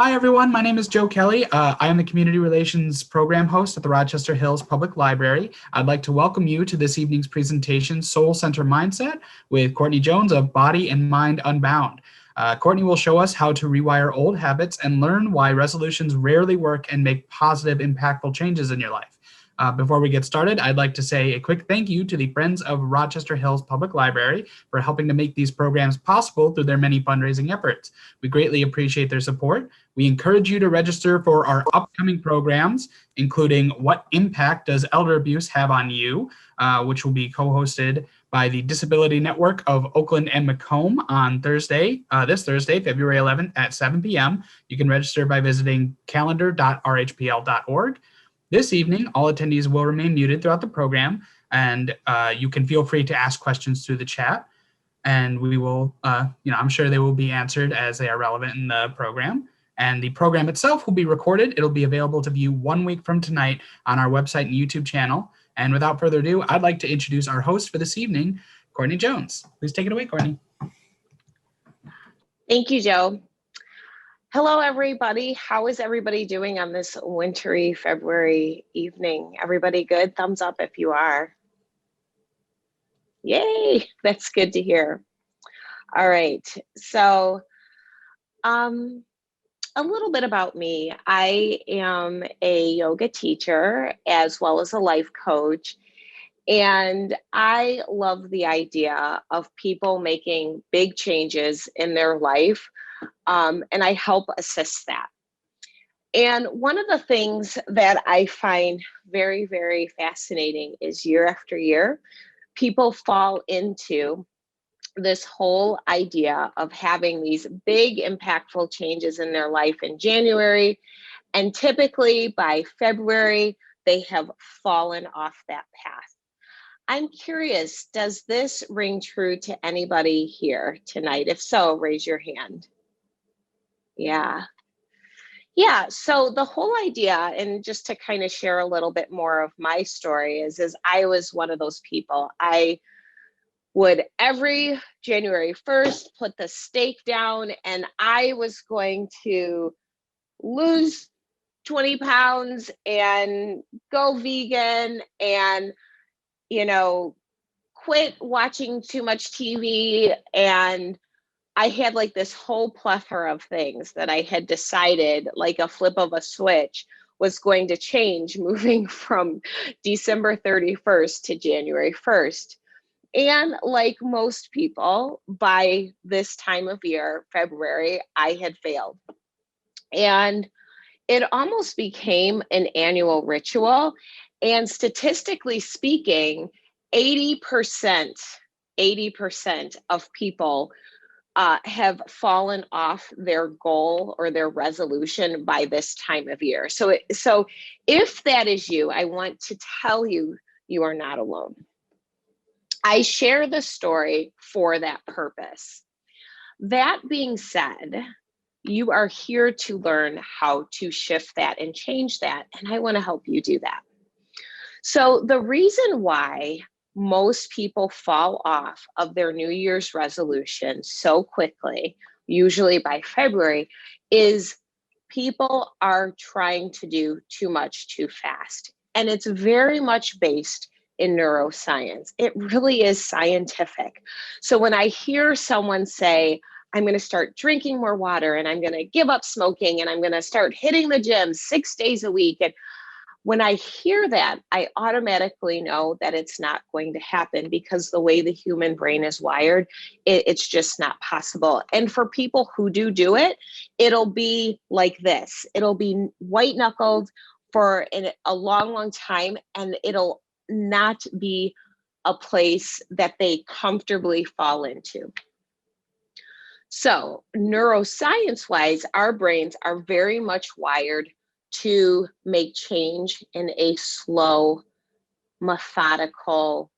Hi, everyone. My name is Joe Kelly. I am the Community Relations Program host at the Rochester Hills Public Library. I'd like to welcome you to this evening's presentation, Soul Center Mindset, with Courtney Jones of Body and Mind Unbound. Courtney will show us how to rewire old habits and learn why resolutions rarely work and make positive, impactful changes in your life. Before we get started, I'd like to say a quick thank you to the Friends of Rochester Hills Public Library for helping to make these programs possible through their many fundraising efforts. We greatly appreciate their support. We encourage you to register for our upcoming programs, including What Impact Does Elder Abuse Have on You, which will be co-hosted by the Disability Network of Oakland and Macomb on this Thursday, February 11th at 7 p.m. You can register by visiting calendar.rhpl.org. This evening, all attendees will remain muted throughout the program, and you can feel free to ask questions through the chat, and we will, I'm sure they will be answered as they are relevant in the program. And the program itself will be recorded. It'll be available to view 1 week from tonight on our website and YouTube channel. And without further ado, I'd like to introduce our host for this evening, Courtney Jones. Please take it away, Courtney. Thank you, Joe. Hello, everybody. How is everybody doing on this wintry February evening? Everybody good? Thumbs up if you are. Yay, that's good to hear. All right, so a little bit about me. I am a yoga teacher as well as a life coach. And I love the idea of people making big changes in their life. And I help assist that. And one of the things that I find very, very fascinating is year after year, people fall into this whole idea of having these big impactful changes in their life in January. And typically by February, they have fallen off that path. I'm curious, does this ring true to anybody here tonight? If so, raise your hand. Yeah, so the whole idea, and just to kind of share a little bit more of my story is I was one of those people. I would every January 1st put the stake down and I was going to lose 20 pounds and go vegan and, quit watching too much TV. And I had like this whole plethora of things that I had decided, like a flip of a switch, was going to change moving from December 31st to January 1st. And like most people, by this time of year, February, I had failed. And it almost became an annual ritual. And statistically speaking, 80% of people have fallen off their goal or their resolution by this time of year. So if that is you, I want to tell you, you are not alone. I share the story for that purpose. That being said, you are here to learn how to shift that and change that, and I want to help you do that. So the reason why most people fall off of their New Year's resolution so quickly, usually by February, is people are trying to do too much too fast. And it's very much based in neuroscience. It really is scientific. So when I hear someone say, I'm going to start drinking more water and I'm going to give up smoking and I'm going to start hitting the gym 6 days a week, and when I hear that, I automatically know that it's not going to happen because the way the human brain is wired, it's just not possible. And for people who do it, it'll be like this. It'll be white knuckled for a long, long time, and it'll not be a place that they comfortably fall into. So neuroscience-wise, our brains are very much wired to make change in a slow, methodical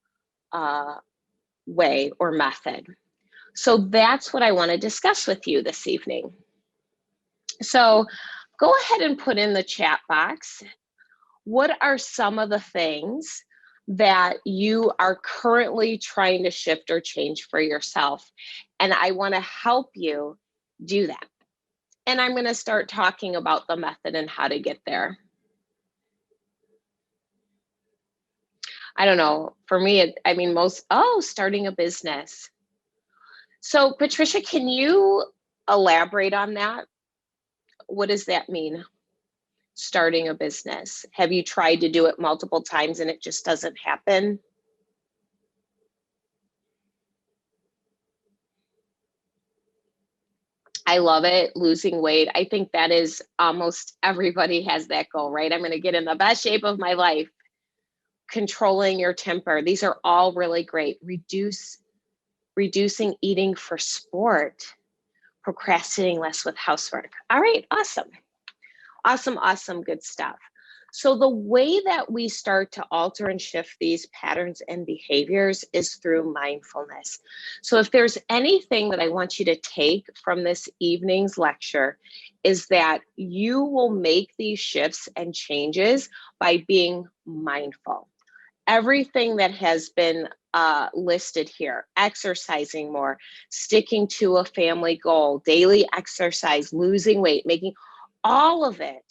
way or method. So that's what I want to discuss with you this evening. So go ahead and put in the chat box, what are some of the things that you are currently trying to shift or change for yourself? And I want to help you do that. And I'm going to start talking about the method and how to get there. I don't know. For me, starting a business. So Patricia, can you elaborate on that? What does that mean? Starting a business. Have you tried to do it multiple times and it just doesn't happen? I love it. Losing weight. I think that is almost everybody has that goal, right? I'm going to get in the best shape of my life. Controlling your temper. These are all really great. Reducing eating for sport. Procrastinating less with housework. All right, awesome. Awesome, good stuff. So the way that we start to alter and shift these patterns and behaviors is through mindfulness. So if there's anything that I want you to take from this evening's lecture, is that you will make these shifts and changes by being mindful. Everything that has been listed here, exercising more, sticking to a family goal, daily exercise, losing weight, making all of it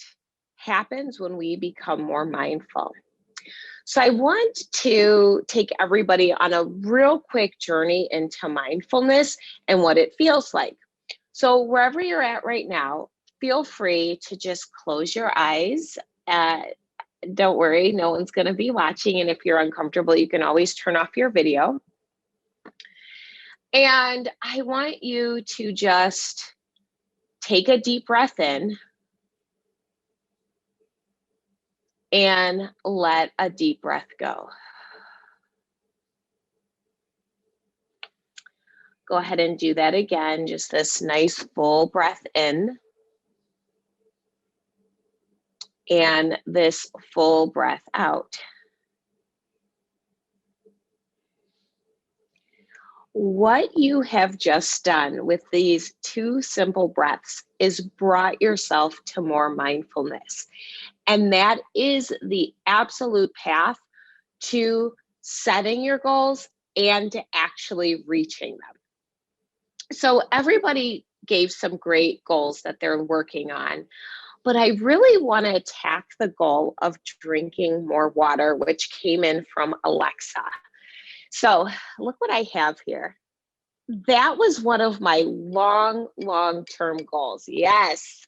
happens when we become more mindful. So I want to take everybody on a real quick journey into mindfulness and what it feels like. So wherever you're at right now, feel free to just close your eyes. Don't worry, no one's going to be watching. And if you're uncomfortable, you can always turn off your video. And I want you to just take a deep breath in and let a deep breath go. Go ahead and do that again. Just this nice full breath in and this full breath out. What you have just done with these two simple breaths is brought yourself to more mindfulness. And that is the absolute path to setting your goals and to actually reaching them. So everybody gave some great goals that they're working on, but I really want to attack the goal of drinking more water, which came in from Alexa. So look what I have here. That was one of my long-term goals. Yes.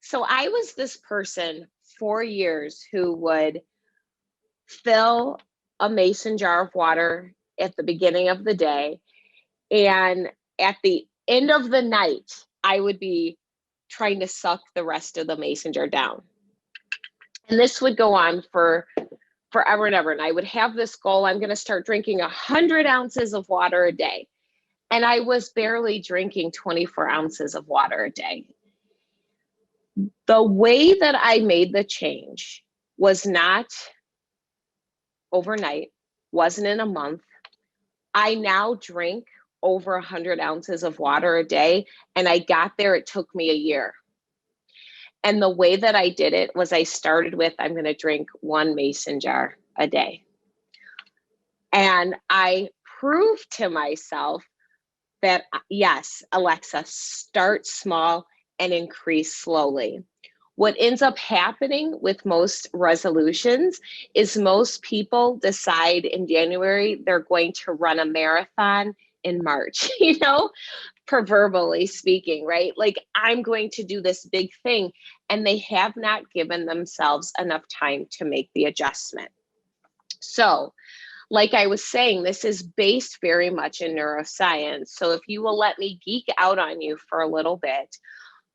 So I was this person for years who would fill a mason jar of water at the beginning of the day. And at the end of the night, I would be trying to suck the rest of the mason jar down. And this would go on for forever and ever. And I would have this goal, I'm going to start drinking 100 ounces of water a day. And I was barely drinking 24 ounces of water a day. The way that I made the change was not overnight, wasn't in a month. I now drink over 100 ounces of water a day. And I got there, it took me a year. And the way that I did it was I started with, I'm going to drink 1 mason jar a day. And I proved to myself that, yes, Alexa, start small and increase slowly. What ends up happening with most resolutions is most people decide in January they're going to run a marathon in March, proverbially speaking, right? Like, I'm going to do this big thing, and they have not given themselves enough time to make the adjustment. So, like I was saying, this is based very much in neuroscience. So if you will let me geek out on you for a little bit,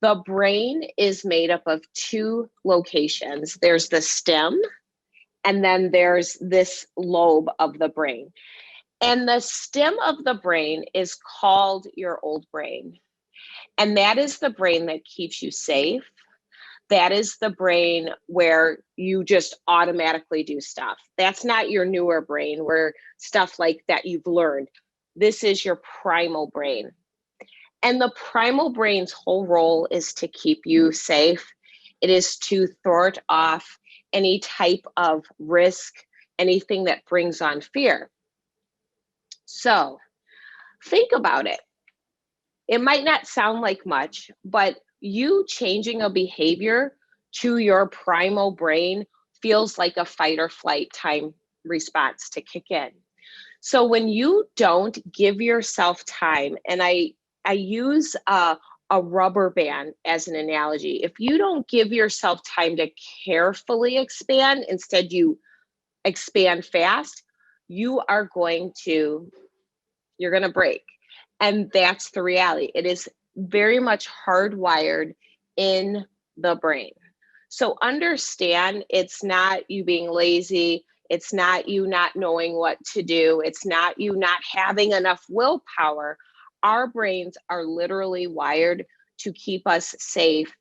the brain is made up of 2 locations. There's the stem, and then there's this lobe of the brain. And the stem of the brain is called your old brain. And that is the brain that keeps you safe. That is the brain where you just automatically do stuff. That's not your newer brain where stuff like that you've learned. This is your primal brain. And the primal brain's whole role is to keep you safe. It is to thwart off any type of risk, anything that brings on fear. So think about it. It might not sound like much, but you changing a behavior to your primal brain feels like a fight or flight time response to kick in. So when you don't give yourself time, and I use a rubber band as an analogy. If you don't give yourself time to carefully expand, instead you expand fast, you're going to break. And that's the reality. It is very much hardwired in the brain. So understand, it's not you being lazy. It's not you not knowing what to do. It's not you not having enough willpower. Our brains are literally wired to keep us safe.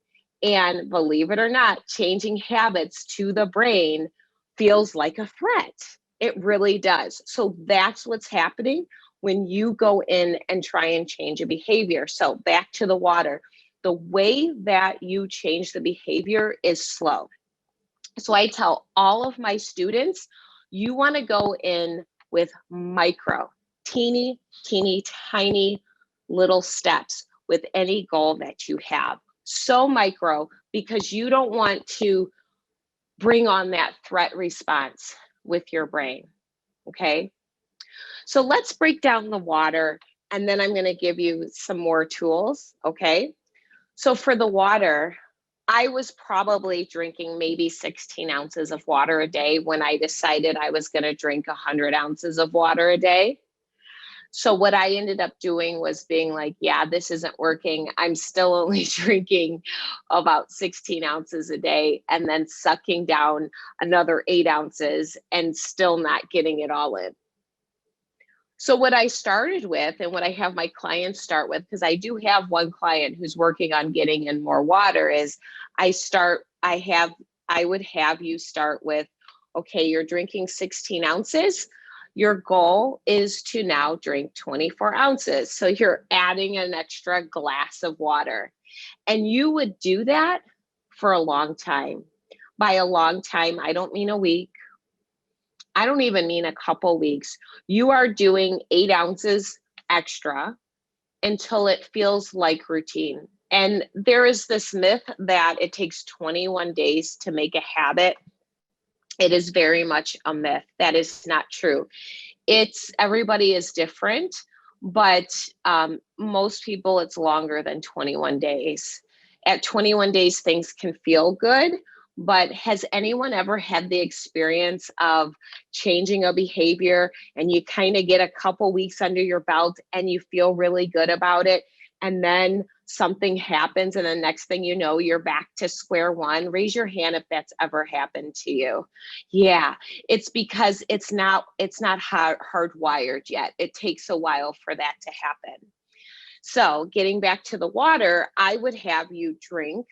And believe it or not, changing habits to the brain feels like a threat. It really does. So that's what's happening when you go in and try and change a behavior. So back to the water. The way that you change the behavior is slow. So I tell all of my students, you want to go in with micro, teeny, tiny little steps with any goal that you have. So micro, because you don't want to bring on that threat response with your brain. Okay. So let's break down the water, and then I'm going to give you some more tools. Okay. So for the water, I was probably drinking maybe 16 ounces of water a day when I decided I was going to drink 100 ounces of water a day. So what I ended up doing was being like, yeah, this isn't working. I'm still only drinking about 16 ounces a day and then sucking down another 8 ounces and still not getting it all in. So what I started with, and what I have my clients start with, because I do have one client who's working on getting in more water, is I would have you start with, okay, you're drinking 16 ounces. Your goal is to now drink 24 ounces. So you're adding an extra glass of water. And you would do that for a long time. By a long time, I don't mean a week. I don't even mean a couple weeks. You are doing 8 ounces extra until it feels like routine. And there is this myth that it takes 21 days to make a habit. It is very much a myth. That is not true. Everybody is different, but most people it's longer than 21 days. At 21 days, things can feel good. But has anyone ever had the experience of changing a behavior and you kind of get a couple weeks under your belt and you feel really good about it, and then something happens and the next thing you know, you're back to square one? Raise your hand if that's ever happened to you. Yeah, it's because it's not hardwired yet. It takes a while for that to happen. So getting back to the water, I would have you drink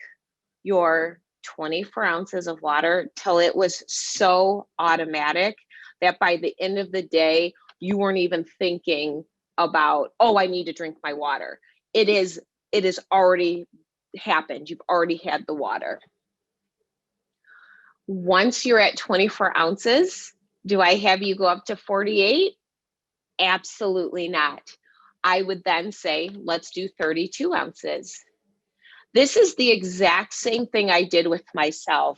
your 24 ounces of water till it was so automatic that by the end of the day, you weren't even thinking about, oh, I need to drink my water. It is already happened. You've already had the water. Once you're at 24 ounces, do I have you go up to 48? Absolutely not. I would then say, let's do 32 ounces. This is the exact same thing I did with myself.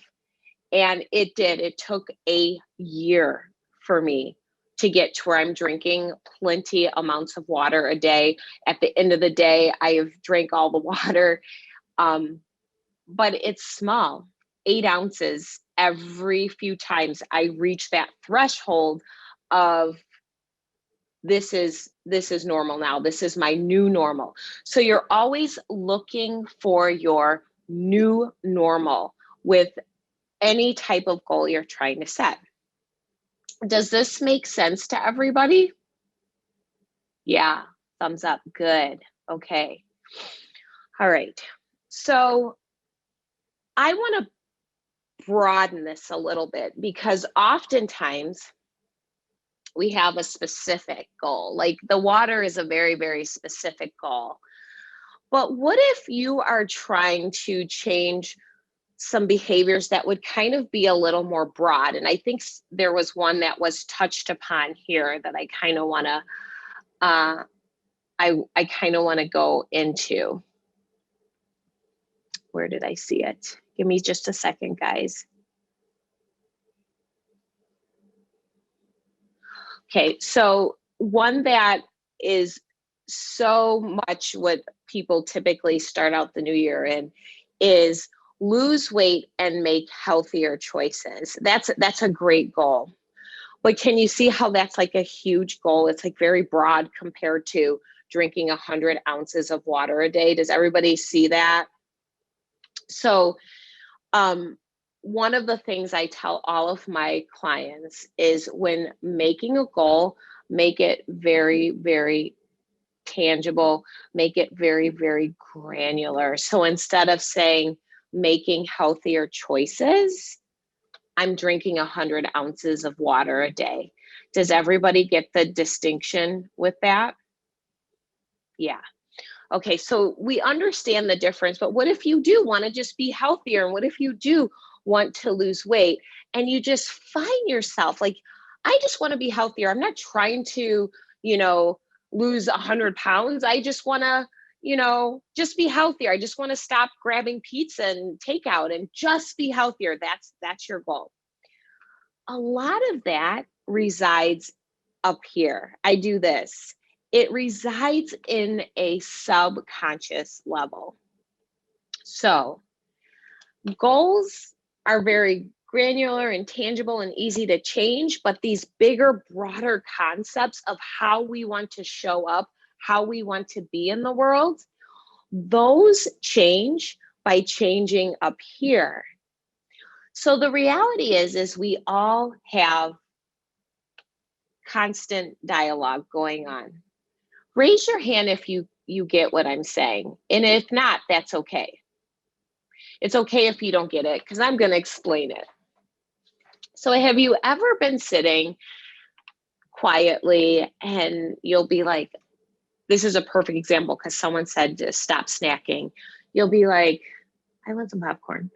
And it took a year for me to get to where I'm drinking plenty amounts of water a day. At the end of the day, I have drank all the water, but it's small, 8 ounces every few times I reach that threshold of this is normal now. This is my new normal. So you're always looking for your new normal with any type of goal you're trying to set. Does this make sense to everybody? Yeah, thumbs up. Good. Okay. All right. So I want to broaden this a little bit because oftentimes we have a specific goal. Like the water is a very, very specific goal. But what if you are trying to change some behaviors that would kind of be a little more broad? And I think there was one that was touched upon here that I kind of want to I kind of want to go into. Where did I see it? Give me just a second, guys. Okay, so one that is so much what people typically start out the new year in is lose weight and make healthier choices. That's a great goal. But can you see how that's like a huge goal? It's like very broad compared to drinking 100 ounces of water a day. Does everybody see that? So one of the things I tell all of my clients is when making a goal, make it very, very tangible, make it very, very granular. So instead of saying making healthier choices, I'm drinking 100 ounces of water a day. Does everybody get the distinction with that? Yeah. Okay, so we understand the difference, but what if you do want to just be healthier? And what if you do want to lose weight and you just find yourself like, I just want to be healthier. I'm not trying to, lose 100 pounds. I just want to, just be healthier. I just want to stop grabbing pizza and takeout and just be healthier. That's your goal. A lot of that resides up here. I do this. It resides in a subconscious level. So goals are very granular and tangible and easy to change, but these bigger, broader concepts of how we want to show up, how we want to be in the world, those change by changing up here. So the reality is we all have constant dialogue going on. Raise your hand if you get what I'm saying. And if not, that's okay. It's okay if you don't get it, because I'm going to explain it. So have you ever been sitting quietly and you'll be like, this is a perfect example because someone said to stop snacking. You'll be like, I want some popcorn.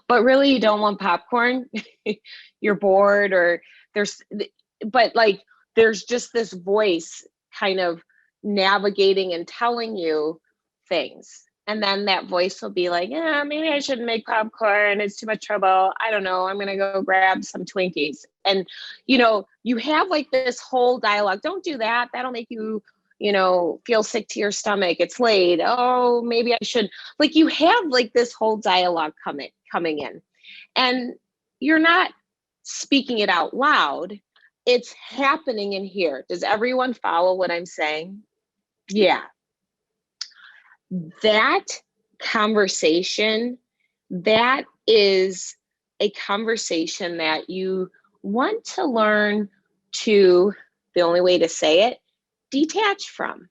But really you don't want popcorn. You're bored, or there's just this voice kind of navigating and telling you things. And then that voice will be like, yeah, maybe I shouldn't make popcorn. It's too much trouble. I don't know. I'm going to go grab some Twinkies. And, you have like this whole dialogue. Don't do that. That'll make you, feel sick to your stomach. It's late. Oh, maybe I should. Like you have like this whole dialogue coming in. And you're not speaking it out loud. It's happening in here. Does everyone follow what I'm saying? Yeah. That conversation, that is a conversation that you want to learn to, the only way to say it, detach from.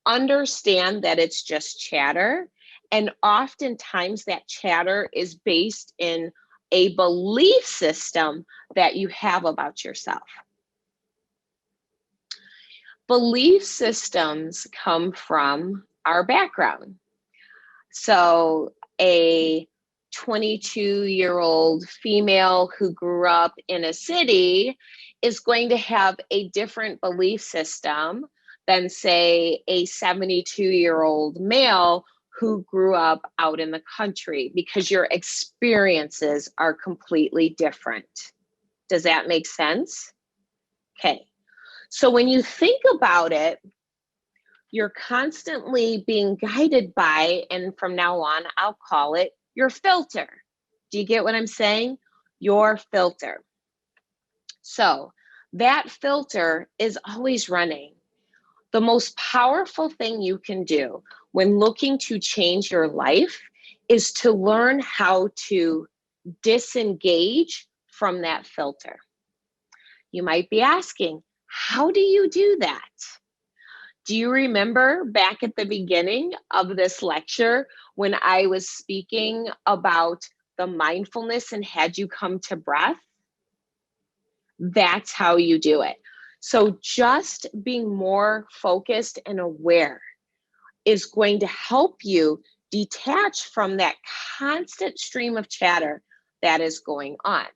Understand that it's just chatter. And oftentimes that chatter is based in a belief system that you have about yourself. Belief systems come from our background. So a 22-year-old female who grew up in a city is going to have a different belief system than, say, a 72-year-old male who grew up out in the country, because your experiences are completely different. Does that make sense? Okay. So when you think about it, you're constantly being guided by, and from now on, I'll call it your filter. Do you get what I'm saying? Your filter. So that filter is always running. The most powerful thing you can do when looking to change your life is to learn how to disengage from that filter. You might be asking, how do you do that? Do you remember back at the beginning of this lecture when I was speaking about the mindfulness and had you come to breath? That's how you do it. So just being more focused and aware is going to help you detach from that constant stream of chatter that is going on.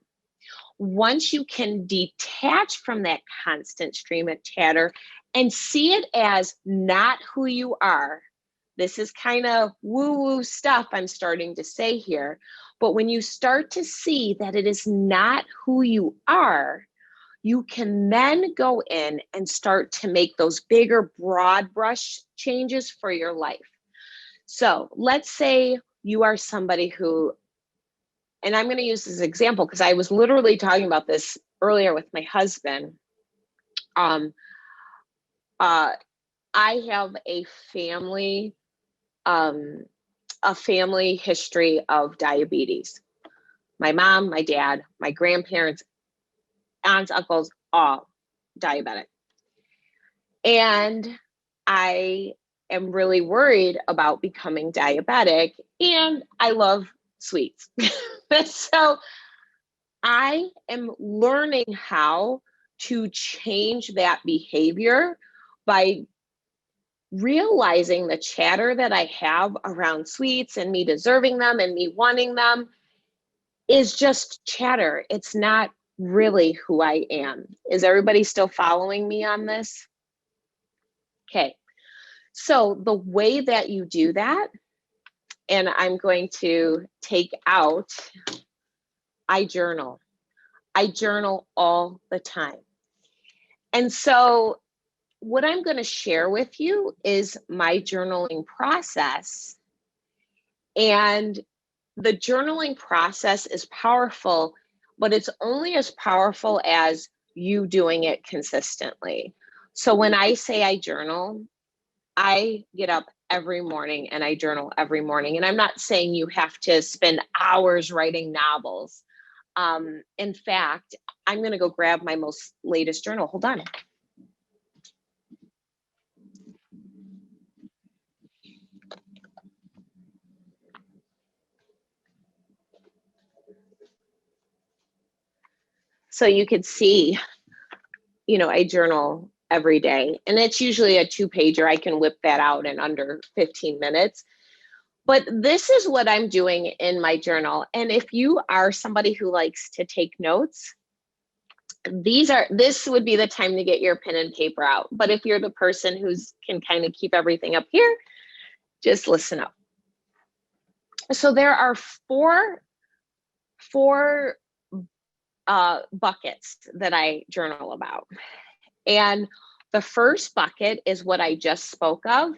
Once you can detach from that constant stream of chatter and see it as not who you are. This is kind of woo-woo stuff I'm starting to say here. But when you start to see that it is not who you are, you can then go in and start to make those bigger, broad brush changes for your life. So let's say you are somebody who, and I'm going to use this example because I was literally talking about this earlier with my husband. I have a family history of diabetes. My mom, my dad, my grandparents, aunts, uncles, all diabetic. And I am really worried about becoming diabetic, and I love sweets. So I am learning how to change that behavior by realizing the chatter that I have around sweets and me deserving them and me wanting them is just chatter. It's not really who I am. Is everybody still following me on this? Okay. So the way that you do that, and I'm going to take out, I journal. I journal all the time. And so what I'm going to share with you is my journaling process. And the journaling process is powerful, but it's only as powerful as you doing it consistently. So when I say I journal, I get up every morning and I journal every morning. And I'm not saying you have to spend hours writing novels. In fact, I'm going to go grab my most latest journal. Hold on. So you could see, I journal every day, and it's usually a 2-pager. I can whip that out in under 15 minutes. But this is what I'm doing in my journal. And if you are somebody who likes to take notes, this would be the time to get your pen and paper out. But if you're the person who's can kind of keep everything up here, just listen up. So there are four buckets that I journal about. And the first bucket is what I just spoke of,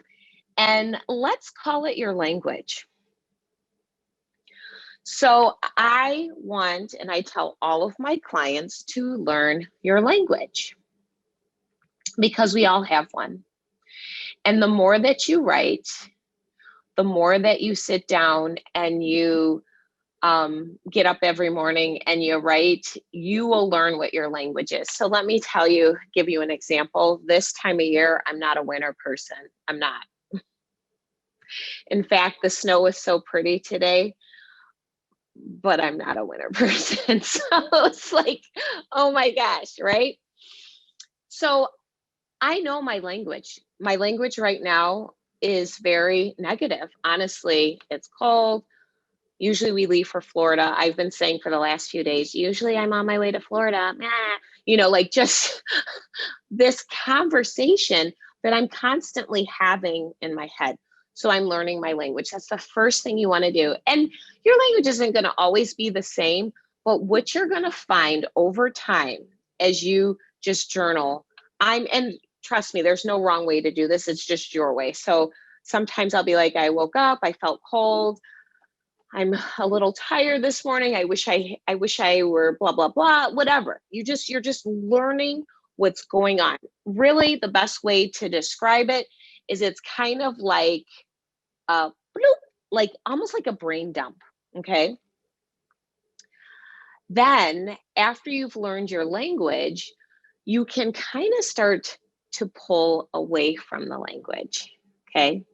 and let's call it your language. So I want, and I tell all of my clients to learn your language because we all have one. And the more that you write, the more that you sit down and you get up every morning and you write, you will learn what your language is. So let me give you an example. This time of year, I'm not a winter person. I'm not. In fact, the snow is so pretty today, but I'm not a winter person. So it's like, oh my gosh, right? So I know my language. My language right now is very negative. Honestly, it's cold. Usually we leave for Florida. I've been saying for the last few days, usually I'm on my way to Florida. Like just this conversation that I'm constantly having in my head. So I'm learning my language. That's the first thing you want to do. And your language isn't going to always be the same, but what you're going to find over time as you just journal, and trust me, there's no wrong way to do this. It's just your way. So sometimes I'll be like, I woke up, I felt cold. I'm a little tired this morning. I wish I were blah, blah, blah, whatever. You're just learning what's going on. Really, the best way to describe it is it's kind of like almost like a brain dump. Okay. Then after you've learned your language, you can kind of start to pull away from the language. Okay.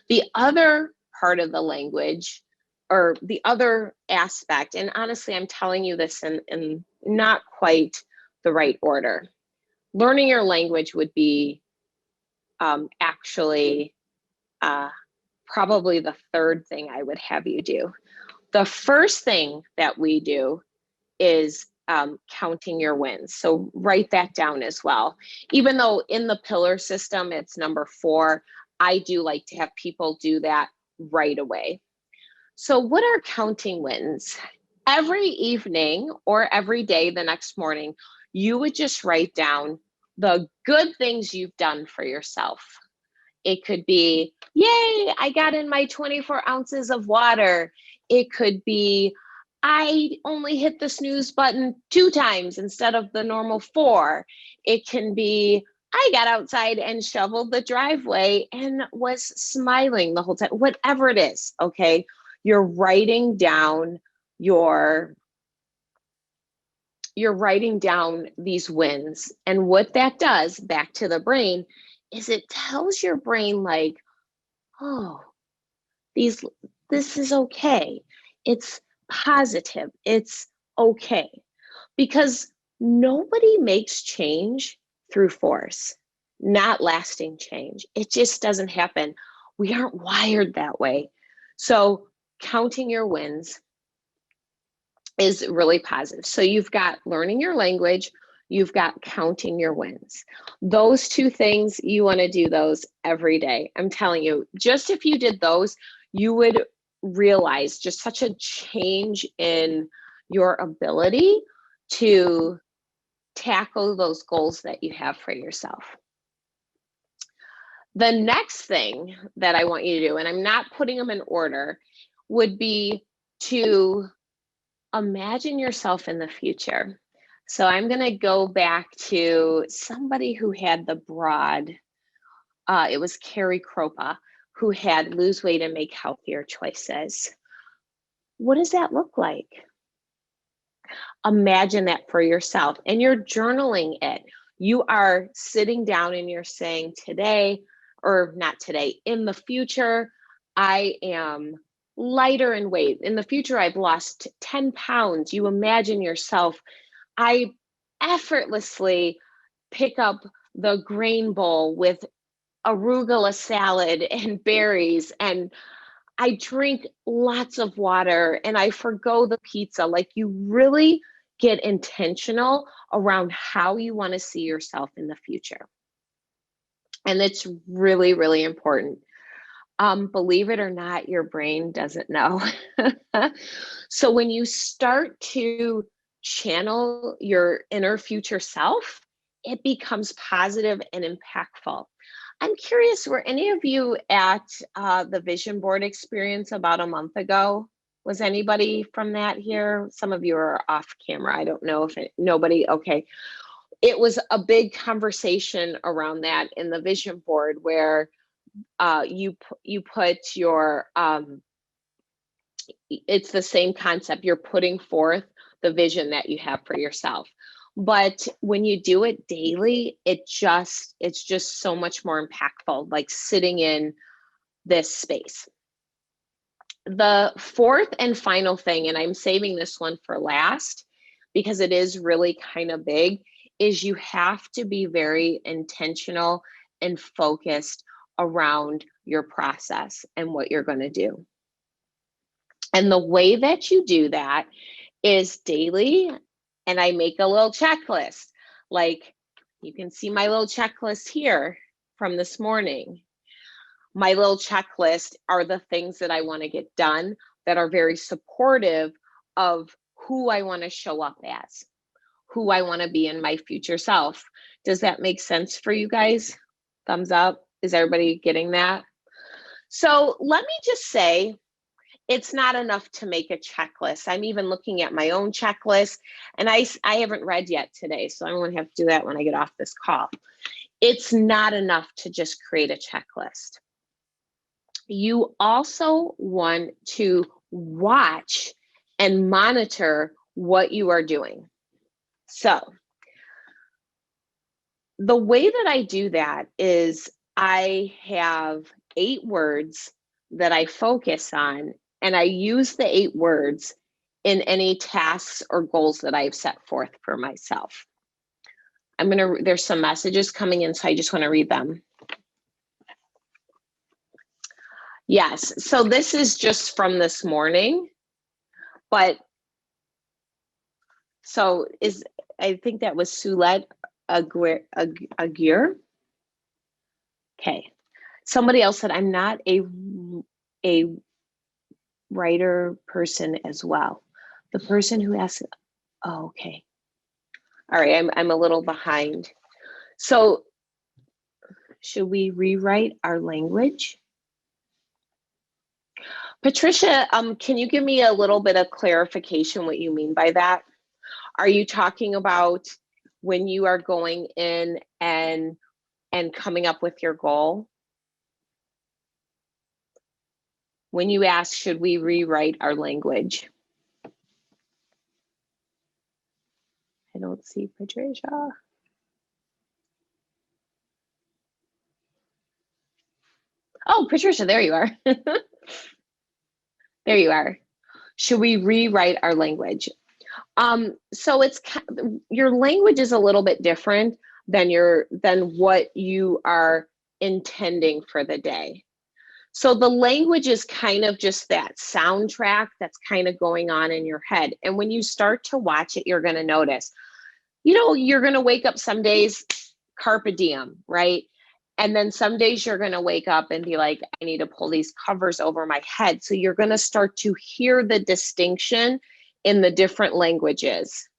The other part of the language, or the other aspect, and honestly, I'm telling you this in not quite the right order. Learning your language would be actually probably the third thing I would have you do. The first thing that we do is counting your wins. So write that down as well. Even though in the pillar system, it's number 4, I do like to have people do that right away. So what are counting wins? Every evening or every day the next morning, you would just write down the good things you've done for yourself. It could be, yay, I got in my 24 ounces of water. It could be, I only hit the snooze button 2 times instead of the normal 4. It can be, I got outside and shoveled the driveway and was smiling the whole time. Whatever it is, okay? You're writing down these wins. And what that does, back to the brain, is it tells your brain like, oh, this is okay. It's positive. It's okay. Because nobody makes change through force, not lasting change. It just doesn't happen. We aren't wired that way. So counting your wins is really positive. So you've got learning your language, you've got counting your wins. Those 2 things, you want to do those every day. I'm telling you, just if you did those, you would realize just such a change in your ability to tackle those goals that you have for yourself. The next thing that I want you to do, and I'm not putting them in order, would be to imagine yourself in the future. So I'm going to go back to somebody who had the broad, it was Carrie Kropa, who had lose weight and make healthier choices. What does that look like? Imagine that for yourself, and you're journaling it. You are sitting down and you're saying today, or not today, in the future, I am lighter in weight. In the future, I've lost 10 pounds. You imagine yourself, I effortlessly pick up the grain bowl with arugula salad and berries, and I drink lots of water, and I forgo the pizza. Like, you really get intentional around how you want to see yourself in the future. And it's really, really important. Believe it or not, your brain doesn't know. So when you start to channel your inner future self, it becomes positive and impactful. I'm curious, were any of you at the vision board experience about a month ago? Was anybody from that here? Some of you are off camera. I don't know if nobody, okay. It was a big conversation around that in the vision board where you put your, it's the same concept. You're putting forth the vision that you have for yourself. But when you do it daily, it's just so much more impactful, like sitting in this space. The 4th and final thing, and I'm saving this one for last because it is really kind of big, is you have to be very intentional and focused around your process and what you're going to do. And the way that you do that is daily, and I make a little checklist. Like, you can see my little checklist here from this morning. My little checklist are the things that I want to get done that are very supportive of who I want to show up as, who I want to be in my future self. Does that make sense for you guys? Thumbs up. Is everybody getting that? So let me just say, it's not enough to make a checklist. I'm even looking at my own checklist, and I haven't read yet today, so I'm going to have to do that when I get off this call. It's not enough to just create a checklist. You also want to watch and monitor what you are doing. So the way that I do that is I have 8 words that I focus on, and I use the 8 words in any tasks or goals that I've set forth for myself. There's some messages coming in, so I just want to read them. Yes, so this is just from this morning, but So I think that was Soulette Aguirre. Okay. Somebody else said, I'm not a writer person as well. The person who asked, oh, okay. All right, I'm a little behind. So should we rewrite our language? Patricia, can you give me a little bit of clarification what you mean by that? Are you talking about when you are going in and coming up with your goal? When you ask, should we rewrite our language? I don't see Patricia. Oh, Patricia, there you are. There you are. Should we rewrite our language? So it's your language is a little bit different than what you are intending for the day. So the language is kind of just that soundtrack that's kind of going on in your head. And when you start to watch it, you're going to notice, you're going to wake up some days, carpe diem, right? And then some days you're going to wake up and be like, I need to pull these covers over my head. So you're going to start to hear the distinction in the different languages.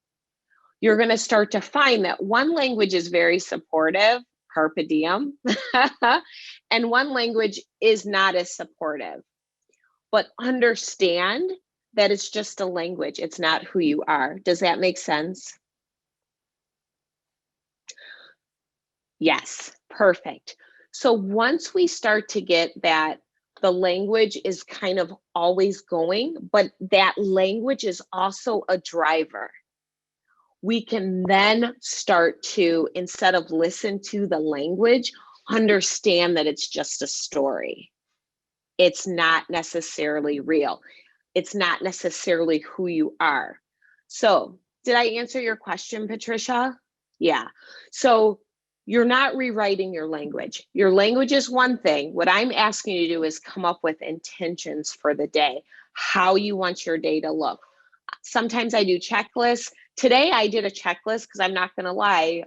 You're going to start to find that one language is very supportive, carpe diem, and one language is not as supportive. But understand that it's just a language. It's not who you are. Does that make sense? Yes, perfect. So once we start to get that, the language is kind of always going, but that language is also a driver. We can then start to, instead of listen to the language, understand that it's just a story. It's not necessarily real. It's not necessarily who you are. So did I answer your question, Patricia? Yeah. So you're not rewriting your language. Your language is one thing. What I'm asking you to do is come up with intentions for the day, how you want your day to look. Sometimes I do checklists. Today I did a checklist because I'm not going to lie,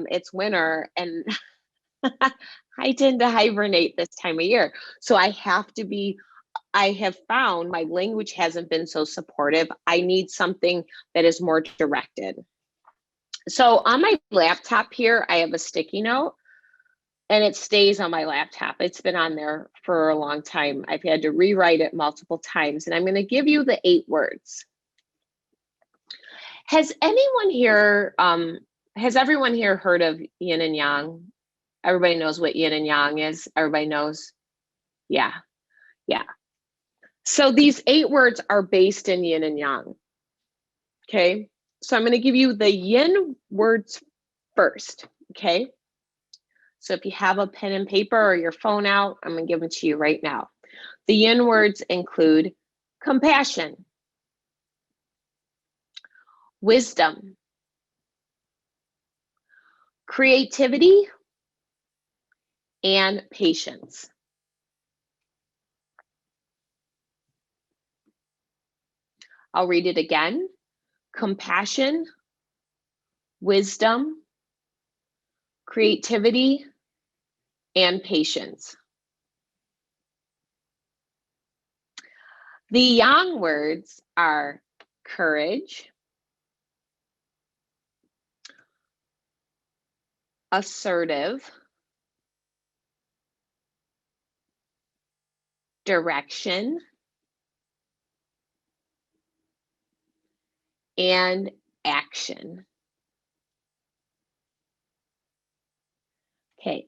it's winter and I tend to hibernate this time of year. So I have found my language hasn't been so supportive. I need something that is more directed. So on my laptop here, I have a sticky note and it stays on my laptop. It's been on there for a long time. I've had to rewrite it multiple times, and I'm going to give you the 8 words. Has everyone here heard of yin and yang? Everybody knows what yin and yang is. Everybody knows. Yeah. So these 8 words are based in yin and yang. Okay. So I'm going to give you the yin words first. Okay. So if you have a pen and paper or your phone out, I'm going to give them to you right now. The yin words include compassion, wisdom, creativity, and patience. I'll read it again. Compassion, wisdom, creativity, and patience. The yang words are courage, assertive, direction, and action. Okay,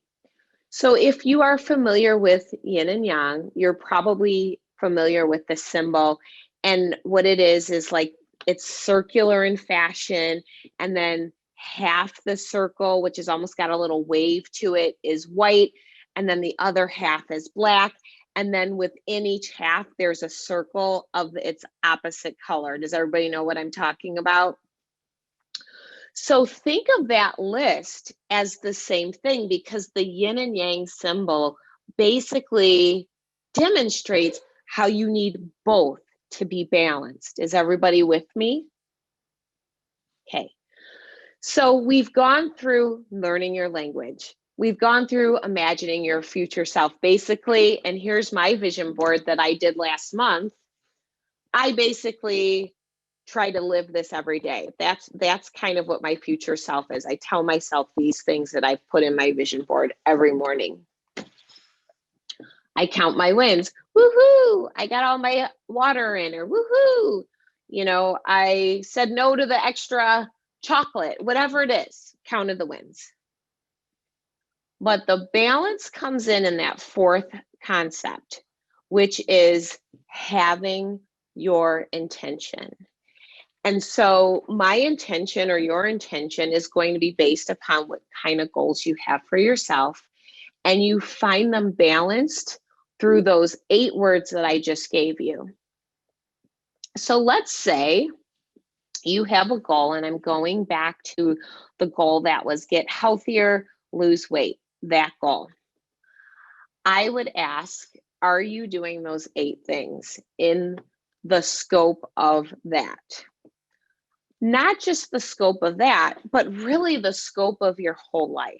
so if you are familiar with yin and yang, you're probably familiar with the symbol, and what it is like it's circular in fashion, and then half the circle, which has almost got a little wave to it, is white, and then the other half is black, and then within each half there's a circle of its opposite color. Does everybody know what I'm talking about? So think of that list as the same thing, because the yin and yang symbol basically demonstrates how you need both to be balanced. Is everybody with me? Okay. So we've gone through learning your language. We've gone through imagining your future self, basically. And here's my vision board that I did last month. I basically try to live this every day. That's kind of what my future self is. I tell myself these things that I've put in my vision board every morning. I count my wins. Woohoo! I got all my water in, or woohoo! I said no to the extra chocolate, whatever it is, counted the wins. But the balance comes in that fourth concept, which is having your intention. And so my intention or your intention is going to be based upon what kind of goals you have for yourself. And you find them balanced through those 8 words that I just gave you. So let's say you have a goal, and I'm going back to the goal that was get healthier, lose weight, that goal. I would ask, are you doing those 8 things in the scope of that? Not just the scope of that, but really the scope of your whole life.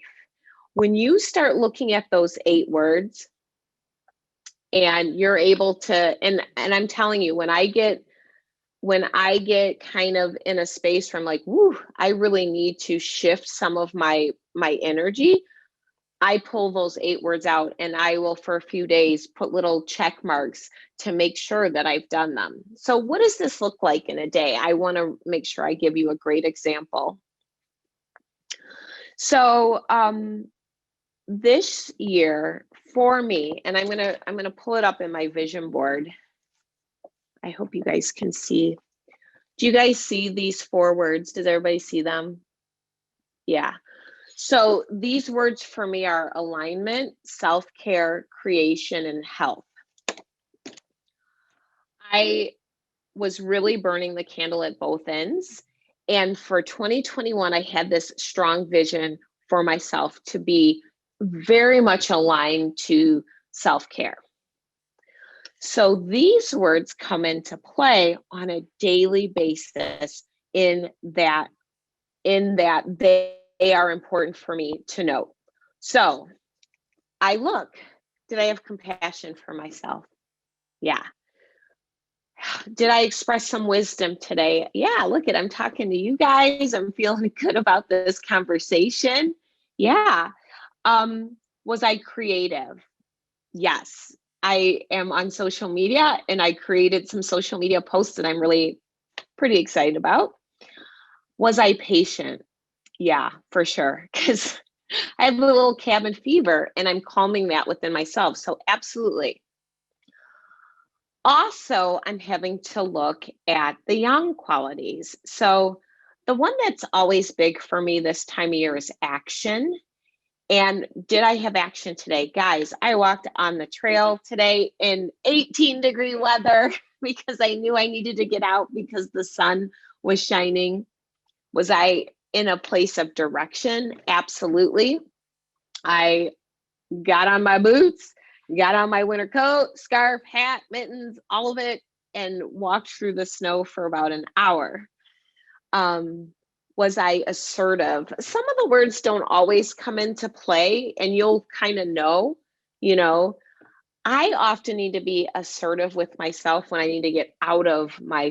When you start looking at those 8 words and you're able to, and I'm telling you, when I get kind of in a space from like, woo, I really need to shift some of my energy, I pull those 8 words out, and I will for a few days put little check marks to make sure that I've done them. So what does this look like in a day? I want to make sure I give you a great example. So this year for me, and I'm gonna pull it up in my vision board. I hope you guys can see. Do you guys see these 4 words? Does everybody see them? Yeah. So these words for me are alignment, self-care, creation, and health. I was really burning the candle at both ends. And for 2021, I had this strong vision for myself to be very much aligned to self-care. So these words come into play on a daily basis in that they are important for me to note. So I look, did I have compassion for myself? Yeah. Did I express some wisdom today? Yeah, look I'm talking to you guys. I'm feeling good about this conversation. Yeah. Was I creative? Yes. I am on social media, and I created some social media posts that I'm really pretty excited about. Was I patient? Yeah, for sure. Because I have a little cabin fever, and I'm calming that within myself. So absolutely. Also, I'm having to look at the yang qualities. So the one that's always big for me this time of year is action. And did I have action today? Guys, I walked on the trail today in 18-degree weather because I knew I needed to get out because the sun was shining. Was I in a place of direction? Absolutely. I got on my boots, got on my winter coat, scarf, hat, mittens, all of it, and walked through the snow for about an hour. Was I assertive? Some of the words don't always come into play, and you'll kind of know, I often need to be assertive with myself when I need to get out of my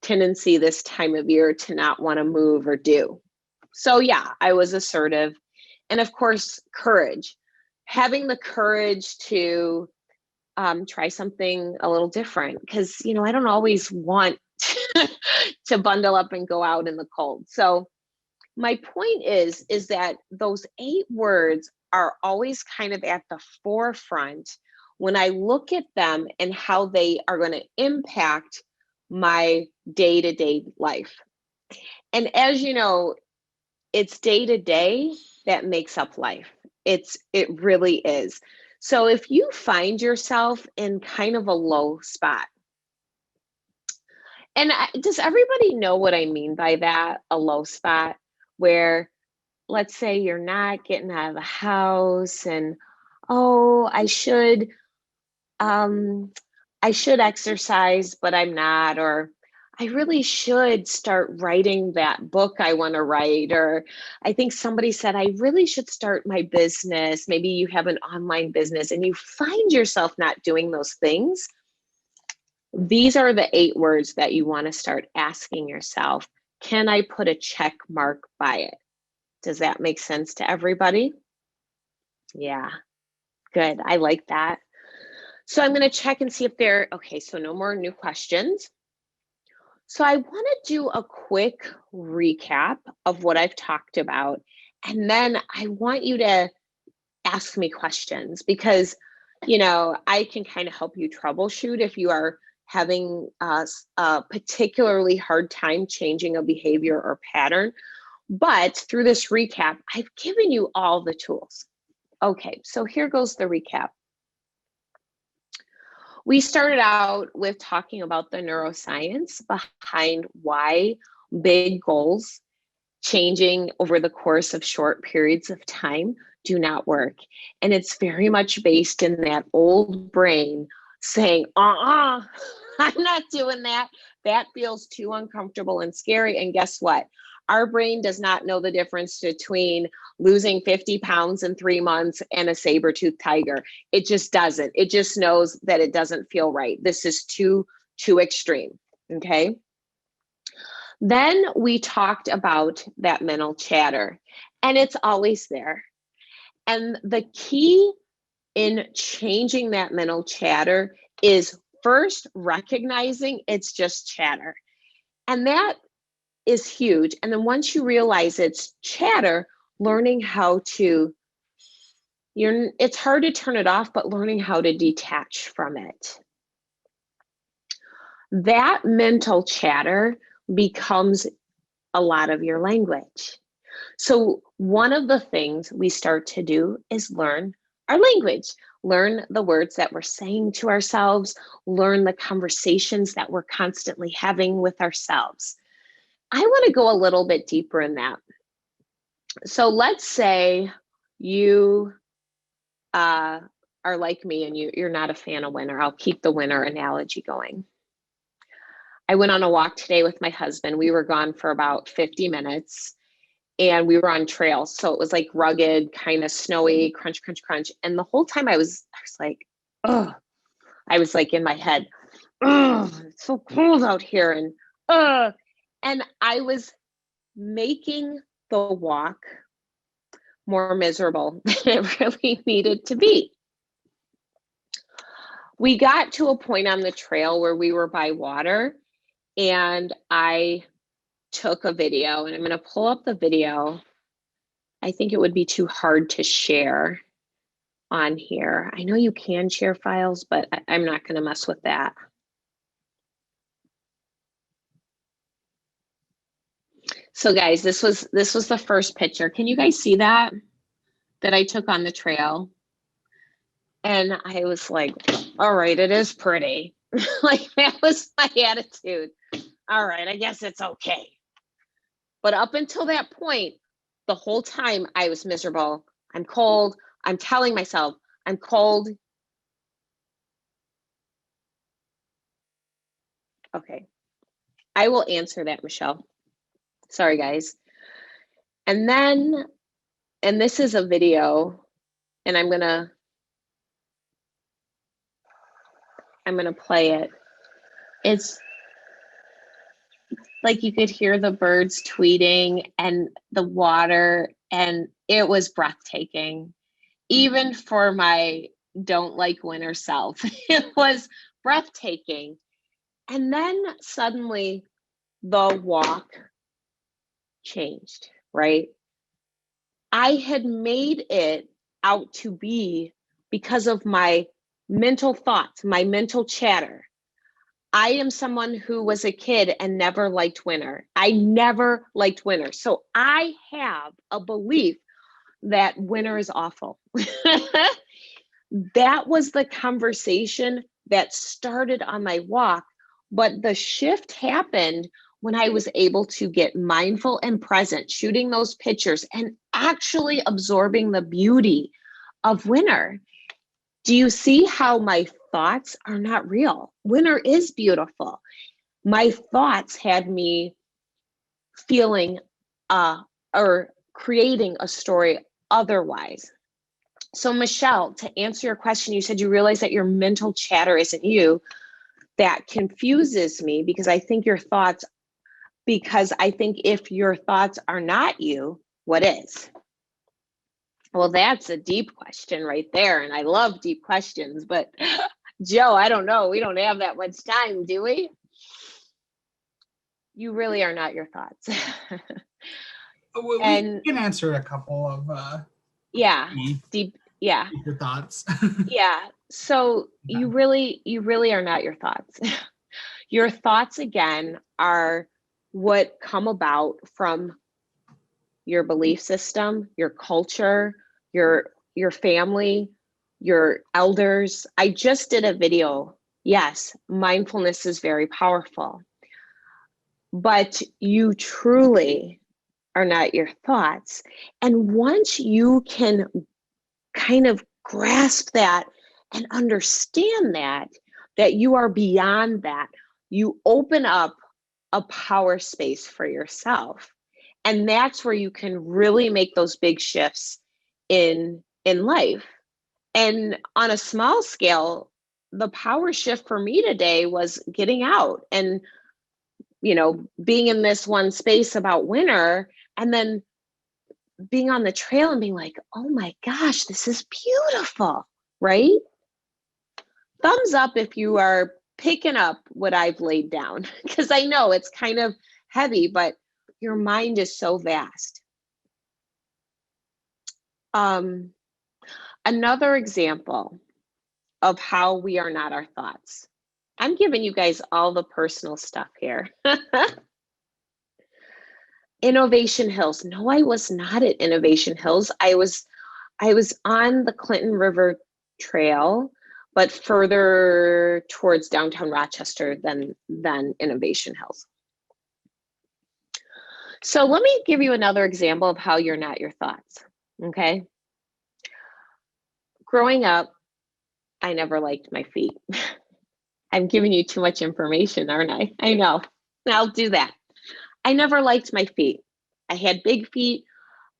tendency this time of year to not want to move or do. So yeah, I was assertive. And of course, courage. Having the courage to try something a little different, because I don't always want to bundle up and go out in the cold. So my point is that those 8 words are always kind of at the forefront when I look at them and how they are going to impact my day-to-day life. And as you know, it's day-to-day that makes up life. It really is. So if you find yourself in kind of a low spot, and does everybody know what I mean by that? A low spot where, let's say you're not getting out of the house, and I should exercise, but I'm not, or I really should start writing that book I want to write. Or I think somebody said, I really should start my business. Maybe you have an online business and you find yourself not doing those things. These are the 8 words that you want to start asking yourself. Can I put a check mark by it? Does that make sense to everybody? Yeah, good. I like that. So I'm going to check and see if okay, so no more new questions. So I want to do a quick recap of what I've talked about. And then I want you to ask me questions because, I can kind of help you troubleshoot if you are having a particularly hard time changing a behavior or pattern. But through this recap, I've given you all the tools. Okay, so here goes the recap. We started out with talking about the neuroscience behind why big goals changing over the course of short periods of time do not work. And it's very much based in that old brain saying, I'm not doing that. That feels too uncomfortable and scary. And guess what? Our brain does not know the difference between losing 50 pounds in 3 months and a saber-toothed tiger. It just doesn't. It just knows that it doesn't feel right. This is too extreme, okay? Then we talked about that mental chatter, and it's always there. And the key in changing that mental chatter is first recognizing it's just chatter. And that is huge. And then once you realize it's chatter, learning how to, it's hard to turn it off, but learning how to detach from it. That mental chatter becomes a lot of your language. So one of the things we start to do is learn our language, learn the words that we're saying to ourselves, learn the conversations that we're constantly having with ourselves. I want to go a little bit deeper in that. So let's say you are like me and you're not a fan of winter. I'll keep the winter analogy going. I went on a walk today with my husband. We were gone for about 50 minutes and we were on trails. So it was like rugged, kind of snowy, crunch, crunch, crunch. And the whole time I was like, oh, I was like in my head, oh, it's so cold out here. And I was making the walk more miserable than it really needed to be. We got to a point on the trail where we were by water and I took a video, and I'm going to pull up the video. I think it would be too hard to share on here. I know you can share files, but I'm not going to mess with that. So guys, this was the first picture. Can you guys see that I took on the trail? And I was like, all right, it is pretty. Like that was my attitude. All right, I guess it's okay. But up until that point, the whole time I was miserable. I'm cold. I'm telling myself I'm cold. Okay, I will answer that, Michelle. Sorry, guys. And then, and this is a video, and I'm gonna play it. It's like you could hear the birds tweeting and the water, and it was breathtaking. Even for my don't like winter self, it was breathtaking. And then suddenly the walk changed, right? I had made it out to be because of my mental thoughts, my mental chatter. I am someone who was a kid and never liked winter. I never liked winter. So I have a belief that winter is awful. That was the conversation that started on my walk. But the shift happened when I was able to get mindful and present, shooting those pictures and actually absorbing the beauty of winter. Do you see how my thoughts are not real? Winter is beautiful. My thoughts had me feeling or creating a story otherwise. So Michelle, to answer your question, you said you realize that your mental chatter isn't you. That confuses me because I think if your thoughts are not you, what is? Well, that's a deep question right there. And I love deep questions, but Joe, I don't know. We don't have that much time, do we? You really are not your thoughts. We can answer a couple of deep your thoughts. So you really are not your thoughts. Your thoughts, again, are what come about from your belief system, your culture, your family, your elders. I just did a video. Yes, mindfulness is very powerful, but you truly are not your thoughts. And once you can kind of grasp that and understand that you are beyond that, you open up a power space for yourself. And that's where you can really make those big shifts in life. And on a small scale, the power shift for me today was getting out and, being in this one space about winter, and then being on the trail and being like, oh my gosh, this is beautiful, right? Thumbs up if you are picking up what I've laid down, because I know it's kind of heavy, but your mind is so vast. Another example of how we are not our thoughts. I'm giving you guys all the personal stuff here. Innovation Hills. No, I was not at Innovation Hills. I was on the Clinton River Trail, but further towards downtown Rochester than Innovation Hills. So let me give you another example of how you're not your thoughts, okay? Growing up, I never liked my feet. I'm giving you too much information, aren't I? I know. I'll do that. I never liked my feet. I had big feet.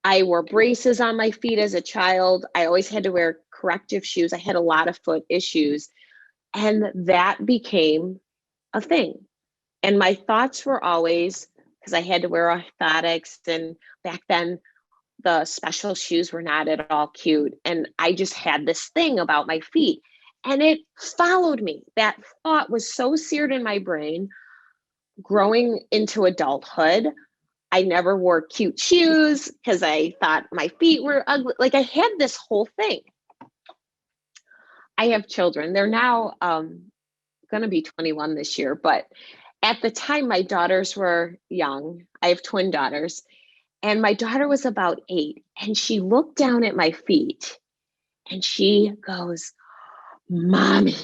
I wore braces on my feet as a child. I always had to wear corrective shoes. I had a lot of foot issues, and that became a thing. And my thoughts were always, because I had to wear orthotics, and back then the special shoes were not at all cute. And I just had this thing about my feet, and it followed me. That thought was so seared in my brain. Growing into adulthood, I never wore cute shoes because I thought my feet were ugly. Like, I had this whole thing. I have children. They're now going to be 21 this year. But at the time, my daughters were young. I have twin daughters. And my daughter was about 8. And she looked down at my feet and she goes, "Mommy,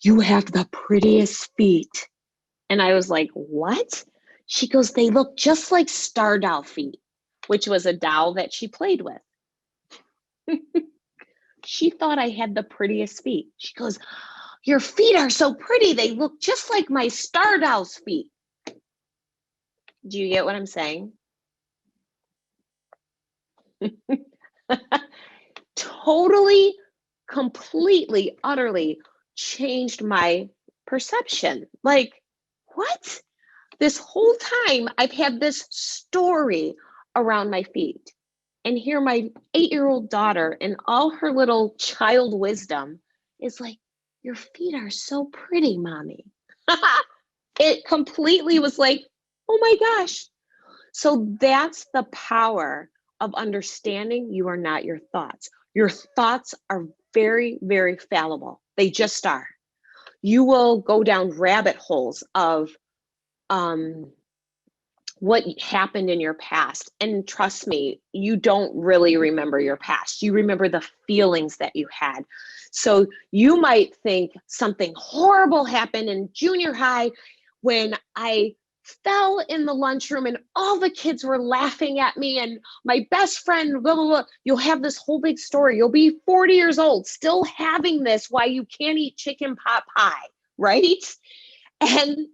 you have the prettiest feet." And I was like, "What?" She goes, "They look just like Star Doll feet," which was a doll that she played with. She thought I had the prettiest feet. She goes, "Your feet are so pretty. They look just like my Star Doll's feet." Do you get what I'm saying? Totally, completely, utterly changed my perception. Like, what? This whole time I've had this story around my feet. And here my 8-year-old daughter, in all her little child wisdom, is like, "Your feet are so pretty, Mommy." It completely was like, oh my gosh. So that's the power of understanding you are not your thoughts. Your thoughts are very, very fallible. They just are. You will go down rabbit holes of what happened in your past. And trust me, you don't really remember your past. You remember the feelings that you had. So you might think something horrible happened in junior high when I fell in the lunchroom and all the kids were laughing at me and my best friend, blah, blah, blah. You'll have this whole big story. You'll be 40 years old, still having this while you can't eat chicken pot pie, right? And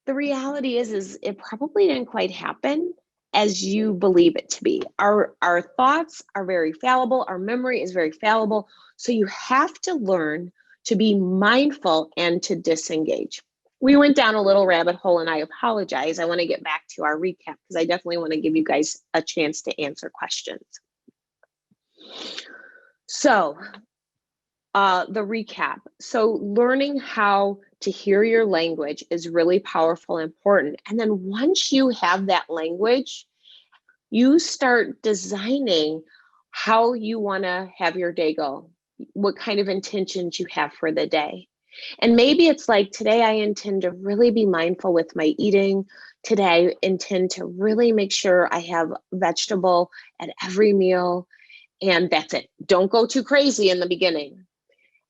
the reality is it probably didn't quite happen as you believe it to be. Our thoughts are very fallible. Our memory is very fallible. So you have to learn to be mindful and to disengage. We went down a little rabbit hole and I apologize. I want to get back to our recap because I definitely want to give you guys a chance to answer questions. So the recap. So learning how to hear your language is really powerful and important. And then once you have that language, you start designing how you want to have your day go, what kind of intentions you have for the day. And maybe it's like, today I intend to really be mindful with my eating. Today I intend to really make sure I have vegetable at every meal. And that's it. Don't go too crazy in the beginning.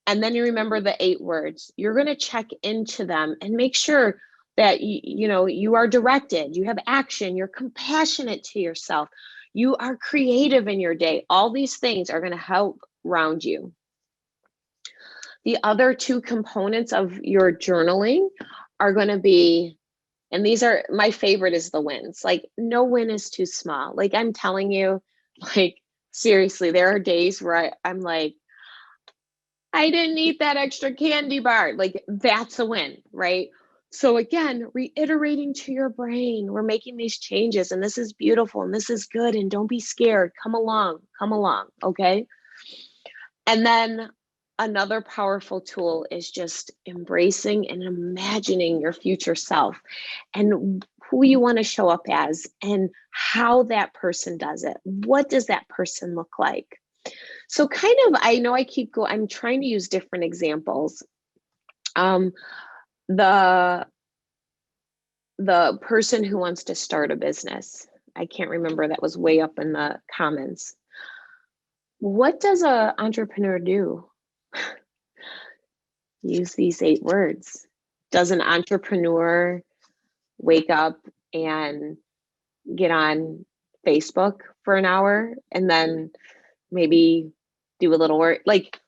And then you remember the 8 words. You're going to check into them and make sure that you are directed, you have action, you're compassionate to yourself, you are creative in your day. All these things are going to help round you. The other 2 components of your journaling are going to be, and these are my favorite, is the wins. Like, no win is too small. Like, I'm telling you, like, seriously, there are days where I'm like, I didn't eat that extra candy bar. Like, that's a win, right? So again, reiterating to your brain, we're making these changes and this is beautiful and this is good and don't be scared. Come along, okay? And then another powerful tool is just embracing and imagining your future self and who you want to show up as and how that person does it. What does that person look like? So kind of, I know I keep going, I'm trying to use different examples. The person who wants to start a business, I can't remember, that was way up in the comments. What does an entrepreneur do? Use these 8 words. Does an entrepreneur wake up and get on Facebook for an hour and then maybe do a little work, like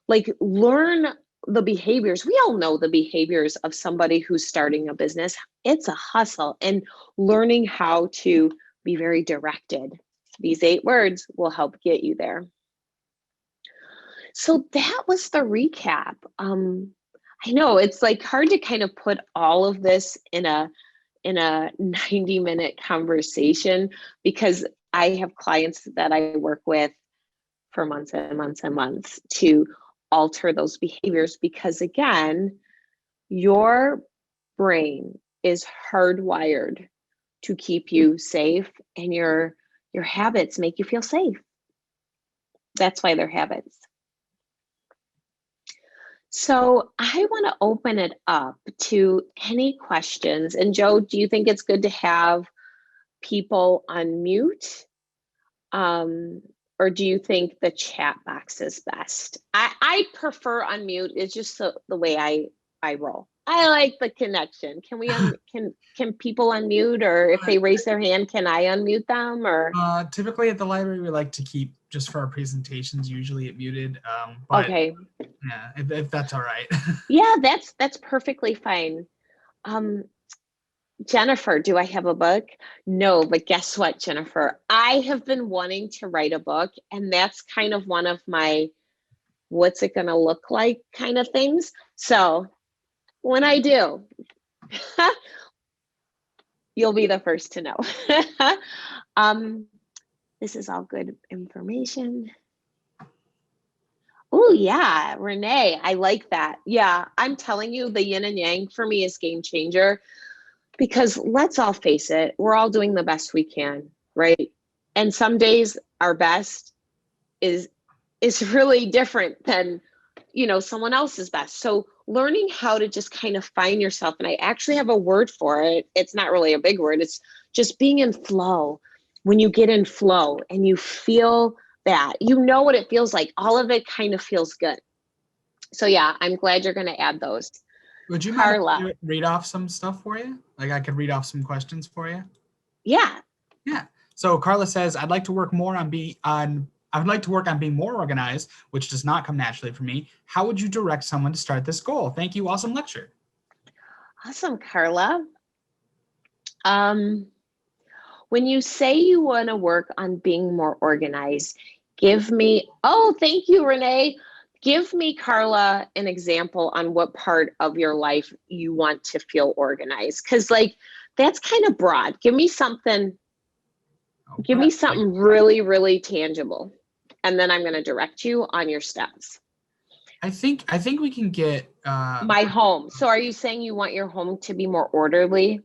learn the behaviors? We all know the behaviors of somebody who's starting a business. It's a hustle, and learning how to be very directed. These 8 words will help get you there. So that was the recap. I know it's like hard to kind of put all of this in a 90-minute conversation, because I have clients that I work with for months and months and months to alter those behaviors, because again, your brain is hardwired to keep you safe, and your habits make you feel safe. That's why they're habits. So I want to open it up to any questions. And Joe, do you think it's good to have people unmute? Or do you think the chat box is best? I prefer unmute. It's just the way I roll. I like the connection. Can we can people unmute, or if they raise their hand, can I unmute them? Or typically at the library, we like to keep, just for our presentations, usually it muted. But okay, yeah, if that's all right. yeah, that's perfectly fine. Jennifer, do I have a book? No, but guess what, Jennifer? I have been wanting to write a book, and that's kind of one of my what's it going to look like kind of things. So when I do, you'll be the first to know. This is all good information. Oh yeah, Renee, I like that. Yeah, I'm telling you, the yin and yang for me is game changer. Because let's all face it, we're all doing the best we can, right? And some days our best is really different than, someone else's best. So learning how to just kind of find yourself, and I actually have a word for it. It's not really a big word. It's just being in flow. When you get in flow and you feel that, you know what it feels like. All of it kind of feels good. So yeah, I'm glad you're going to add those. Would you Carla, mind if I read off some stuff for you? Like, I could read off some questions for you. Yeah. Yeah. So Carla says, I'd like to work on being more organized, which does not come naturally for me. How would you direct someone to start this goal? Thank you. Awesome lecture. Awesome, Carla. Um, when you say you want to work on being more organized, give me, oh, thank you, Renee. Give me, Carla, an example on what part of your life you want to feel organized. Because, like, that's kind of broad. Give me something really, really tangible. And then I'm going to direct you on your steps. I think we can get My home. So are you saying you want your home to be more orderly?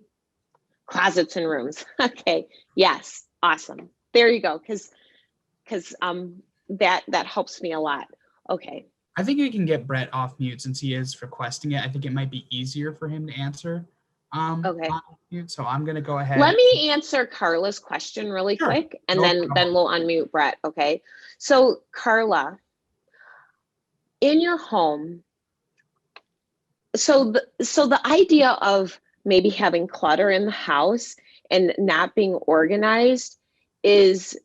Closets and rooms. Okay. Yes. Awesome. There you go. Because that helps me a lot. Okay. I think we can get Brett off mute since he is requesting it. I think it might be easier for him to answer. Okay. On mute, so I'm gonna go ahead. Let me answer Carla's question really quick, and then we'll unmute Brett. Okay. So Carla, in your home, so the idea of maybe having clutter in the house and not being organized is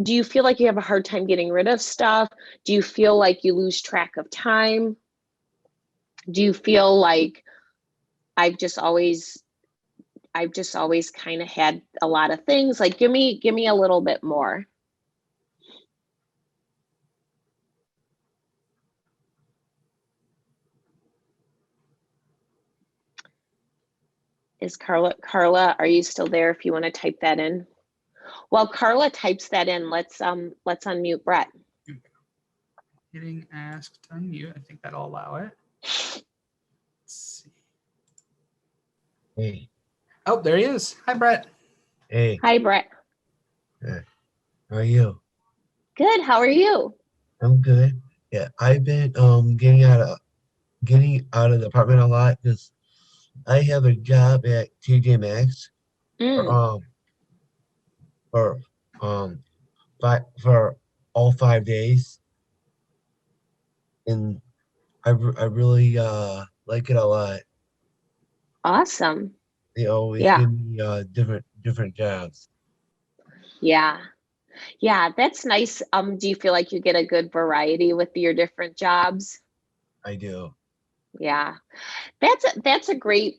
do you feel like you have a hard time getting rid of stuff? Do you feel like you lose track of time? Do you feel like I've just always kind of had a lot of things? Like, give me a little bit more. Is Carla, are you still there if you want to type that in? While Carla types that in, let's unmute Brett. Getting asked to unmute. I think that'll allow it. Let's see. Hey. Oh, there he is. Hi, Brett. Hey. Hi, Brett. How are you? Good. How are you? I'm good. Yeah, I've been getting out of the apartment a lot because I have a job at TJ Maxx for for all 5 days, and I really like it a lot. Awesome. They always give me different jobs. Yeah, that's nice. Do you feel like you get a good variety with your different jobs? I do. Yeah, that's a great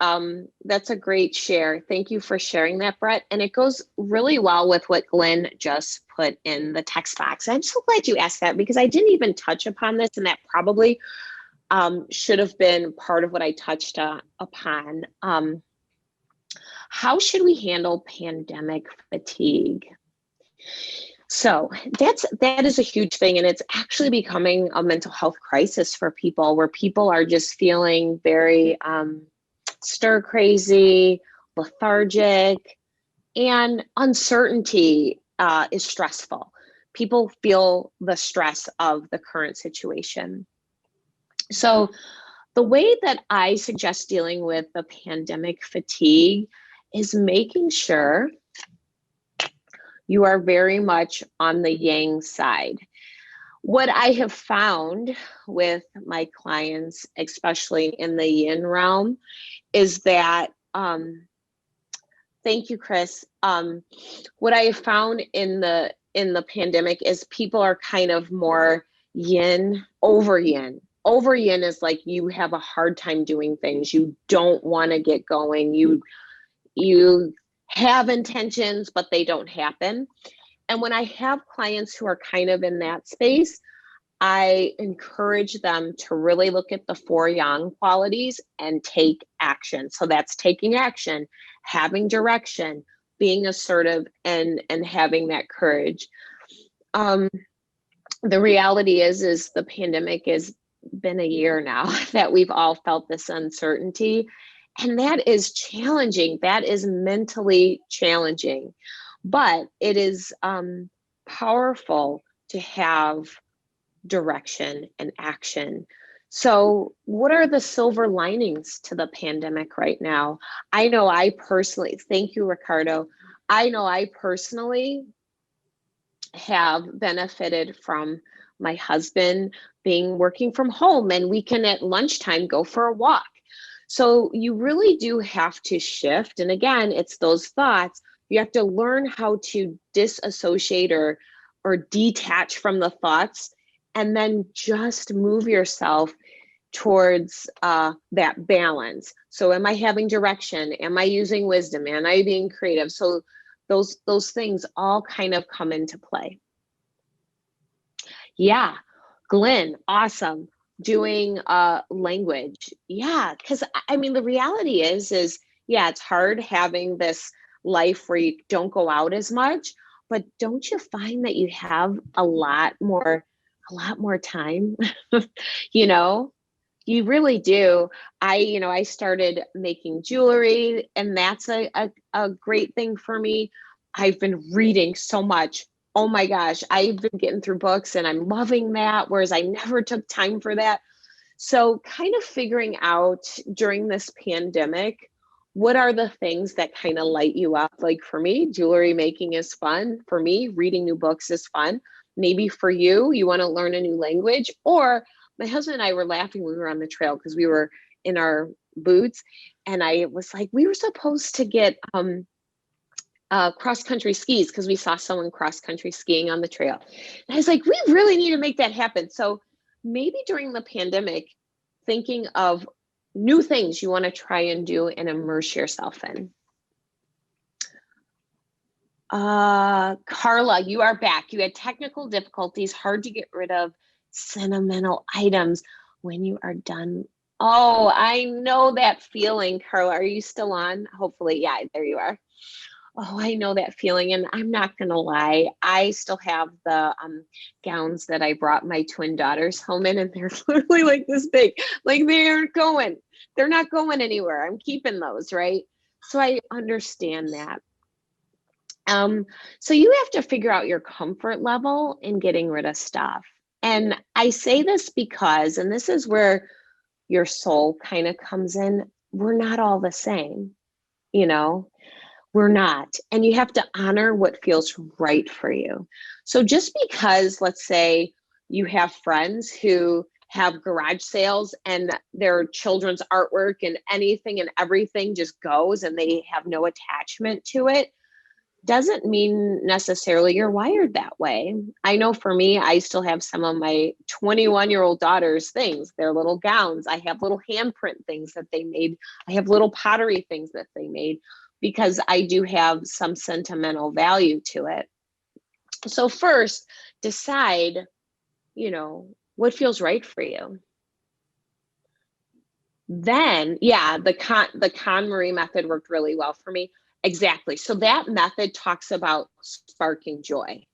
share. Thank you for sharing that, Brett. And it goes really well with what Glenn just put in the text box. I'm so glad you asked that because I didn't even touch upon this, and that probably should have been part of what I touched upon. How should we handle pandemic fatigue? So that is a huge thing, and it's actually becoming a mental health crisis for people, where people are just feeling very stir crazy, lethargic, and uncertainty is stressful. People feel the stress of the current situation. So the way that I suggest dealing with the pandemic fatigue is making sure you are very much on the yang side. What I have found with my clients, especially in the yin realm, is that, thank you, Chris. What I have found in the pandemic is people are kind of more yin over yin. Over yin is like you have a hard time doing things. You don't want to get going. You have intentions, but they don't happen. And when I have clients who are kind of in that space, I encourage them to really look at the 4 yang qualities and take action. So that's taking action, having direction, being assertive, and having that courage. The reality is the pandemic has been a year now that we've all felt this uncertainty. And that is challenging. That is mentally challenging. But it is powerful to have direction and action. So, what are the silver linings to the pandemic right now? I know I personally, thank you, Ricardo. I know I personally have benefited from my husband working from home, and we can at lunchtime go for a walk. So you really do have to shift. And again, it's those thoughts. You have to learn how to disassociate or detach from the thoughts, and then just move yourself towards that balance. So am I having direction? Am I using wisdom? Am I being creative? So those things all kind of come into play. Yeah, Glenn, awesome. Doing language. Yeah, because I mean, the reality is, yeah, it's hard having this life where you don't go out as much, but don't you find that you have a lot more time? You know, you really do. I started making jewelry, and that's a great thing for me. I've been reading so much. Oh my gosh, I've been getting through books and I'm loving that, whereas I never took time for that. So, kind of figuring out during this pandemic, what are the things that kind of light you up? Like for me, jewelry making is fun. For me, reading new books is fun. Maybe for you, you want to learn a new language. Or my husband and I were laughing when we were on the trail because we were in our boots. And I was like, we were supposed to get cross country skis because we saw someone cross country skiing on the trail. And I was like, we really need to make that happen. So maybe during the pandemic, thinking of new things you want to try and do and immerse yourself in. Carla, you are back. You had technical difficulties, hard to get rid of sentimental items when you are done. Oh, I know that feeling, Carla. Are you still on? Hopefully, yeah, there you are. Oh, I know that feeling. And I'm not going to lie. I still have the gowns that I brought my twin daughters home in, and they're literally like this big. Like they aren't going. They're not going anywhere. I'm keeping those, right? So I understand that. So you have to figure out your comfort level in getting rid of stuff. And I say this because, and this is where your soul kind of comes in, we're not all the same, you know? We're not. And you have to honor what feels right for you. So just because, let's say, you have friends who have garage sales and their children's artwork and anything and everything just goes and they have no attachment to it, doesn't mean necessarily you're wired that way. I know for me, I still have some of my 21-year-old daughter's things, their little gowns. I have little handprint things that they made. I have little pottery things that they made, because I do have some sentimental value to it. So first, decide, what feels right for you. Then, yeah, the KonMari method worked really well for me. Exactly. So that method talks about sparking joy.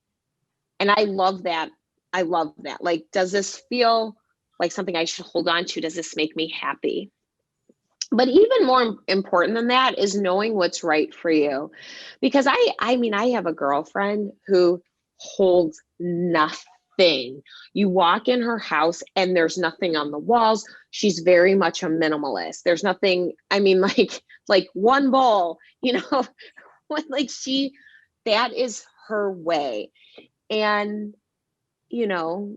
And I love that. Like, does this feel like something I should hold on to? Does this make me happy? But even more important than that is knowing what's right for you. Because I mean, I have a girlfriend who holds nothing. You walk in her house and there's nothing on the walls. She's very much a minimalist. There's nothing, I mean, like one bowl, like that is her way. And,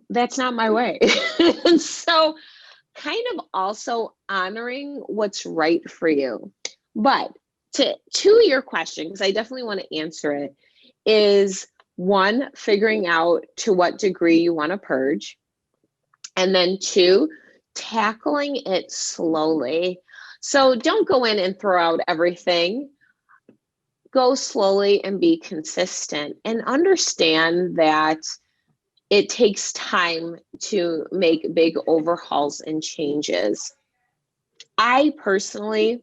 that's not my way. And so kind of also honoring what's right for you. But to your question, because I definitely want to answer it, is one, figuring out to what degree you want to purge. And then two, tackling it slowly. So don't go in and throw out everything. Go slowly and be consistent, and understand that it takes time to make big overhauls and changes. I personally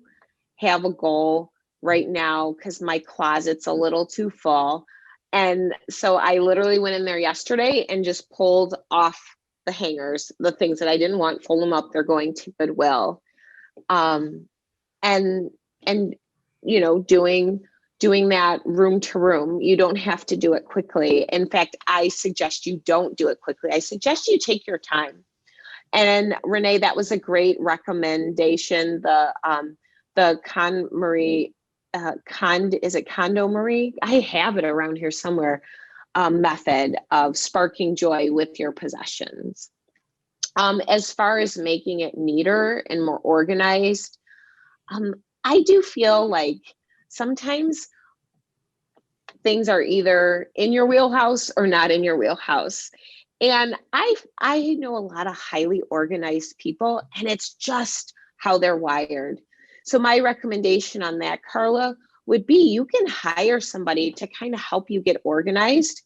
have a goal right now because my closet's a little too full. And so I literally went in there yesterday and just pulled off the hangers, the things that I didn't want, fold them up, they're going to Goodwill. And doing that room to room. You don't have to do it quickly. In fact, I suggest you don't do it quickly. I suggest you take your time. And Renee, that was a great recommendation. The KonMari, is it KonMari? I have it around here somewhere. Method of sparking joy with your possessions. As far as making it neater and more organized, I do feel like sometimes things are either in your wheelhouse or not in your wheelhouse. And I know a lot of highly organized people, and it's just how they're wired. So my recommendation on that, Carla, would be you can hire somebody to kind of help you get organized.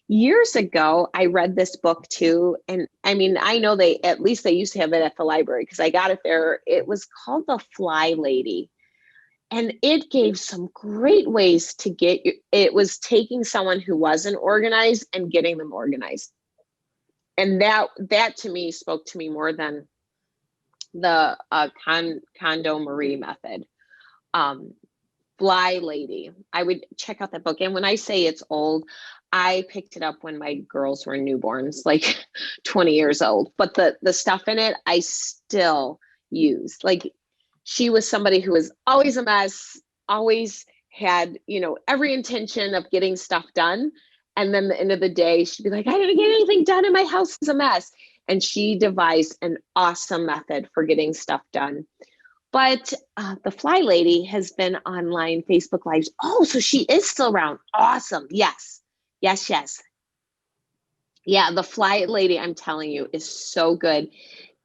Years ago, I read this book too. And I mean, I know at least they used to have it at the library because I got it there. It was called The Fly Lady. And it gave some great ways to it was taking someone who wasn't organized and getting them organized. And that to me spoke to me more than the Kondo Marie method. Fly Lady. I would check out that book. And when I say it's old, I picked it up when my girls were newborns, like 20 years old. But the stuff in it, I still use. Like, she was somebody who was always a mess, always had, every intention of getting stuff done. And then the end of the day, she'd be like, I didn't get anything done and my house is a mess. And she devised an awesome method for getting stuff done. But the Fly Lady has been online Facebook Lives. Oh, so she is still around. Awesome. Yes. Yes, yes. Yeah, the Fly Lady, I'm telling you, is so good.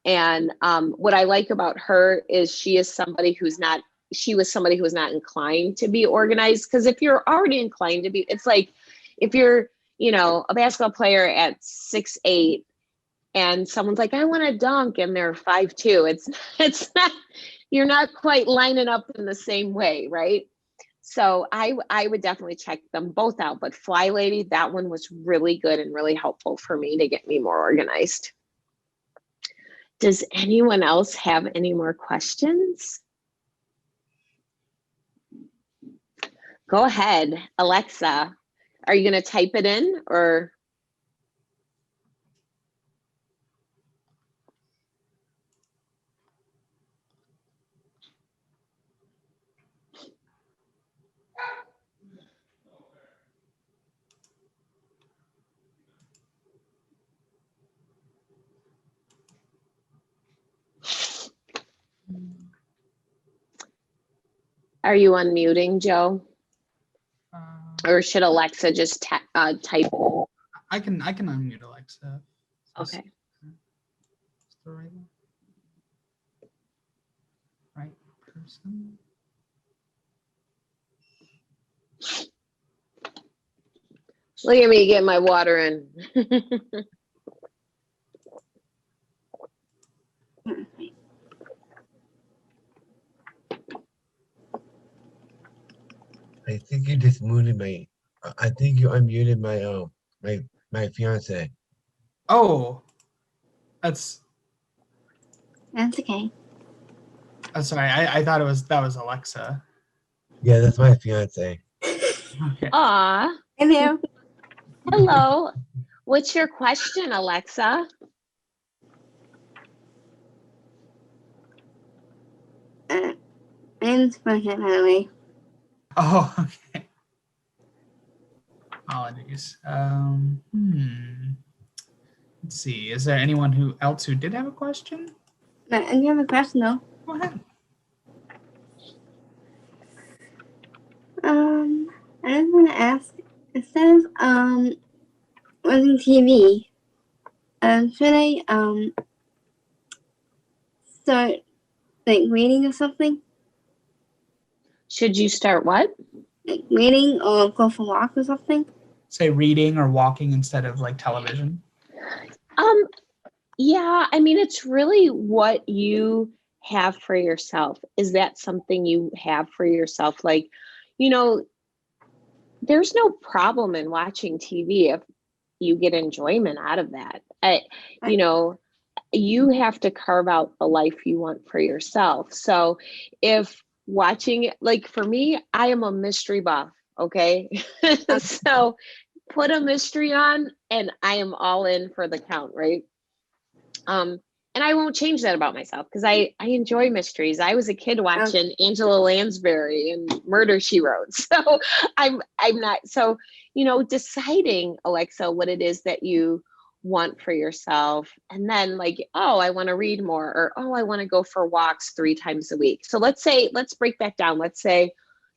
And what I like about her is she was somebody who was not inclined to be organized. Because if you're already inclined to be, it's like if you're, a basketball player at 6'8" and someone's like, I want to dunk, and they're 5'2". It's not, you're not quite lining up in the same way, right? So I would definitely check them both out. But Fly Lady, that one was really good and really helpful for me to get me more organized. Does anyone else have any more questions? Go ahead, Alexa. Are you going to type it in or? Are you unmuting, Joe? Or should Alexa just type it? I can unmute Alexa. Okay. Right person. Look at me get my water in. I think you just muted my. I think you unmuted my fiance. Oh, that's okay. I'm sorry. I thought that was Alexa. Yeah, that's my fiance. Okay. Aw. Hello. Hello. What's your question, Alexa? I'm Spartan, by the way. Oh, okay. Apologies. Let's see. Is there anyone else who did have a question? But I do have a question though. Go ahead. I just want to ask, instead of watching TV, should I start like reading or something? Should you start what? Like reading or go for a walk or something? Say reading or walking instead of like television. Yeah, I mean, it's really what you have for yourself. Is that something you have for yourself? Like, there's no problem in watching TV if you get enjoyment out of that. You have to carve out the life you want for yourself. So if watching, like for me, I am a mystery buff. Okay. So put a mystery on and I am all in for the count. Right. And I won't change that about myself because I enjoy mysteries. I was a kid watching Angela Lansbury and Murder, She Wrote. So I'm not, so, deciding, Alexa, what it is that you want for yourself. And then like, oh, I want to read more, or, oh, I want to go for walks 3 times a week. So let's break that down. Let's say,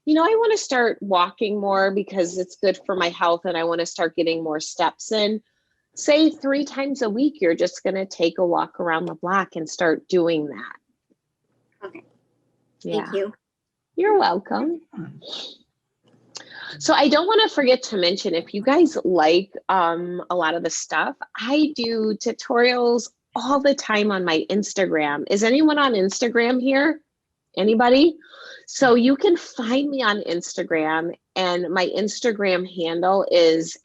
I want to start walking more because it's good for my health and I want to start getting more steps in. say 3 times a week, you're just going to take a walk around the block and start doing that. Okay. Yeah. Thank you. You're welcome. So I don't want to forget to mention, if you guys like a lot of the stuff, I do tutorials all the time on my Instagram. Is anyone on Instagram here? Anybody? So you can find me on Instagram, and my Instagram handle is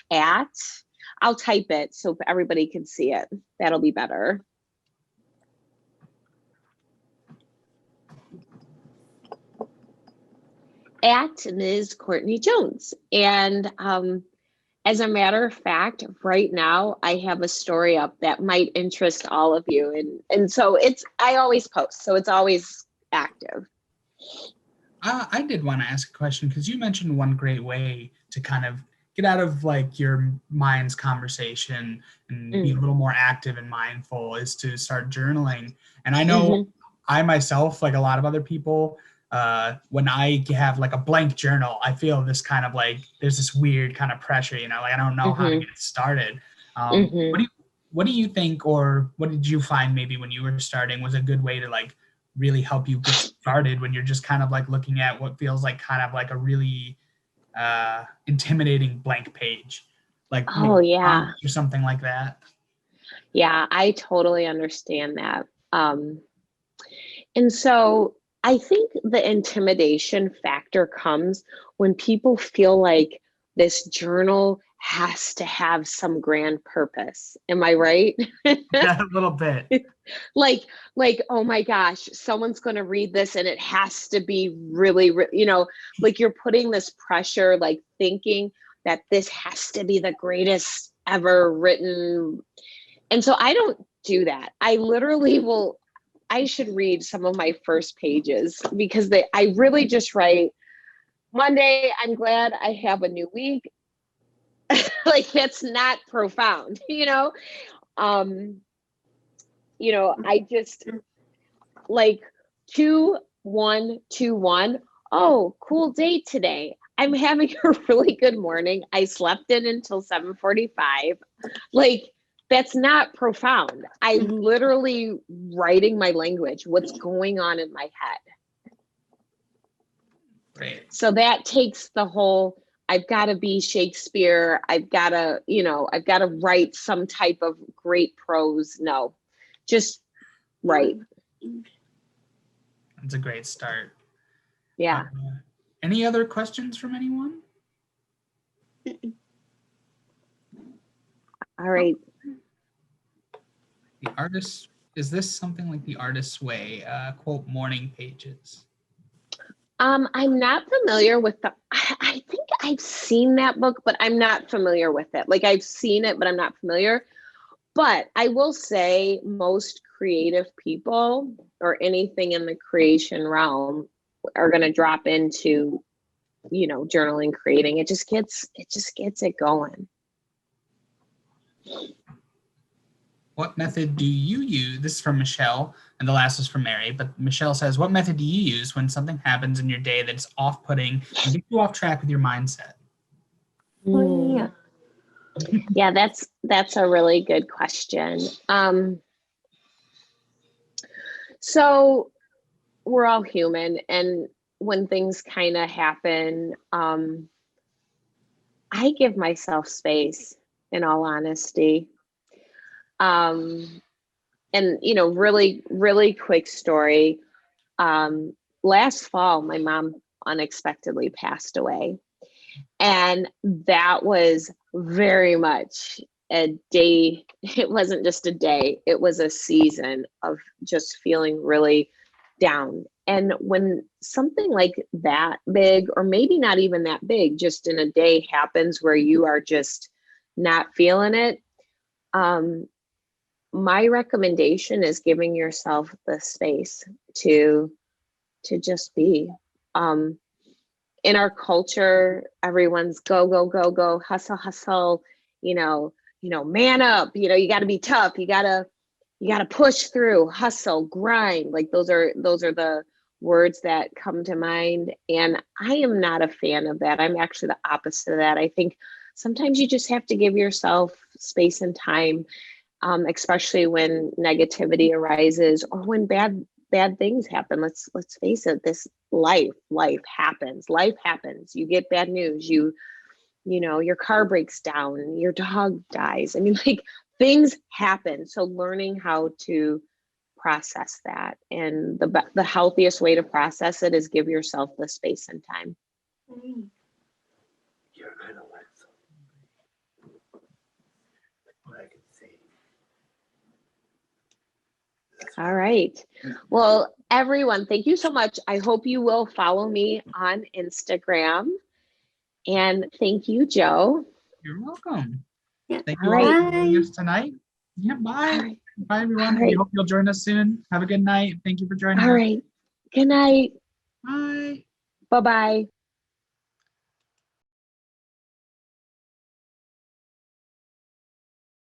I'll type it so everybody can see it. That'll be better. At Ms. Courtney Jones. And as a matter of fact, right now I have a story up that might interest all of you. And so I always post, so it's always active. I did want to ask a question, because you mentioned one great way to kind of get out of like your mind's conversation and be a little more active and mindful is to start journaling. And I know I myself, like a lot of other people, when I have like a blank journal, I feel this kind of like, there's this weird kind of pressure, you know, like I don't know how to get started. What do you think, or what did you find maybe when you were starting was a good way to like really help you get started when you're just kind of like looking at what feels like kind of like a really intimidating blank page, like oh yeah, or something like that? Yeah, I totally understand that. And so I think the intimidation factor comes when people feel like this journal has to have some grand purpose. Am I right? Yeah, a little bit. like, oh my gosh, someone's going to read this and it has to be really, you know, like you're putting this pressure, like thinking that this has to be the greatest ever written. And so I don't do that. I literally I should read some of my first pages, because I really just write, Monday, I'm glad I have a new week. Like, that's not profound, you know? I just like 2-1-2-1. Oh, cool day today. I'm having a really good morning. I slept in until 7:45. Like, that's not profound. I'm literally writing my language, what's going on in my head. Right. So that takes the whole, I've got to be Shakespeare. I've got to write some type of great prose. No, just write. That's a great start. Yeah. Any other questions from anyone? All right. The artist, is this something like The Artist's Way, quote, morning pages? I'm not familiar with I think I've seen that book, but I'm not familiar with it. Like, I've seen it, but I'm not familiar. But I will say most creative people or anything in the creation realm are going to drop into, journaling, creating. It just gets it going. What method do you use? This is from Michelle, and the last is from Mary, but Michelle says, what method do you use when something happens in your day that's off-putting and gets you off track with your mindset? Yeah, that's a really good question. So we're all human, and when things kind of happen, I give myself space, in all honesty. And really, really quick story. Last fall, my mom unexpectedly passed away. And that was very much a day. It wasn't just a day, it was a season of just feeling really down. And when something like that big, or maybe not even that big, just in a day happens where you are just not feeling it, my recommendation is giving yourself the space to just be. In our culture, everyone's go, go, go, go, hustle, hustle, man up, you got to be tough. You got to push through, hustle, grind. Like those are the words that come to mind. And I am not a fan of that. I'm actually the opposite of that. I think sometimes you just have to give yourself space and time, especially when negativity arises or when bad things happen. Let's face it, this life happens. Life happens. You get bad news. You know, your car breaks down, your dog dies. I mean, like, things happen. So learning how to process that, and the healthiest way to process it is give yourself the space and time. You're on a lens. What I can see. All right. Well, everyone, thank you so much. I hope you will follow me on Instagram. And thank you, Joe. You're welcome. Yeah. Thank All you all right. for joining us tonight. Yeah, bye. All right. Bye, everyone. All right. We hope you'll join us soon. Have a good night. Thank you for joining All us. right. Good night. Bye. Bye-bye.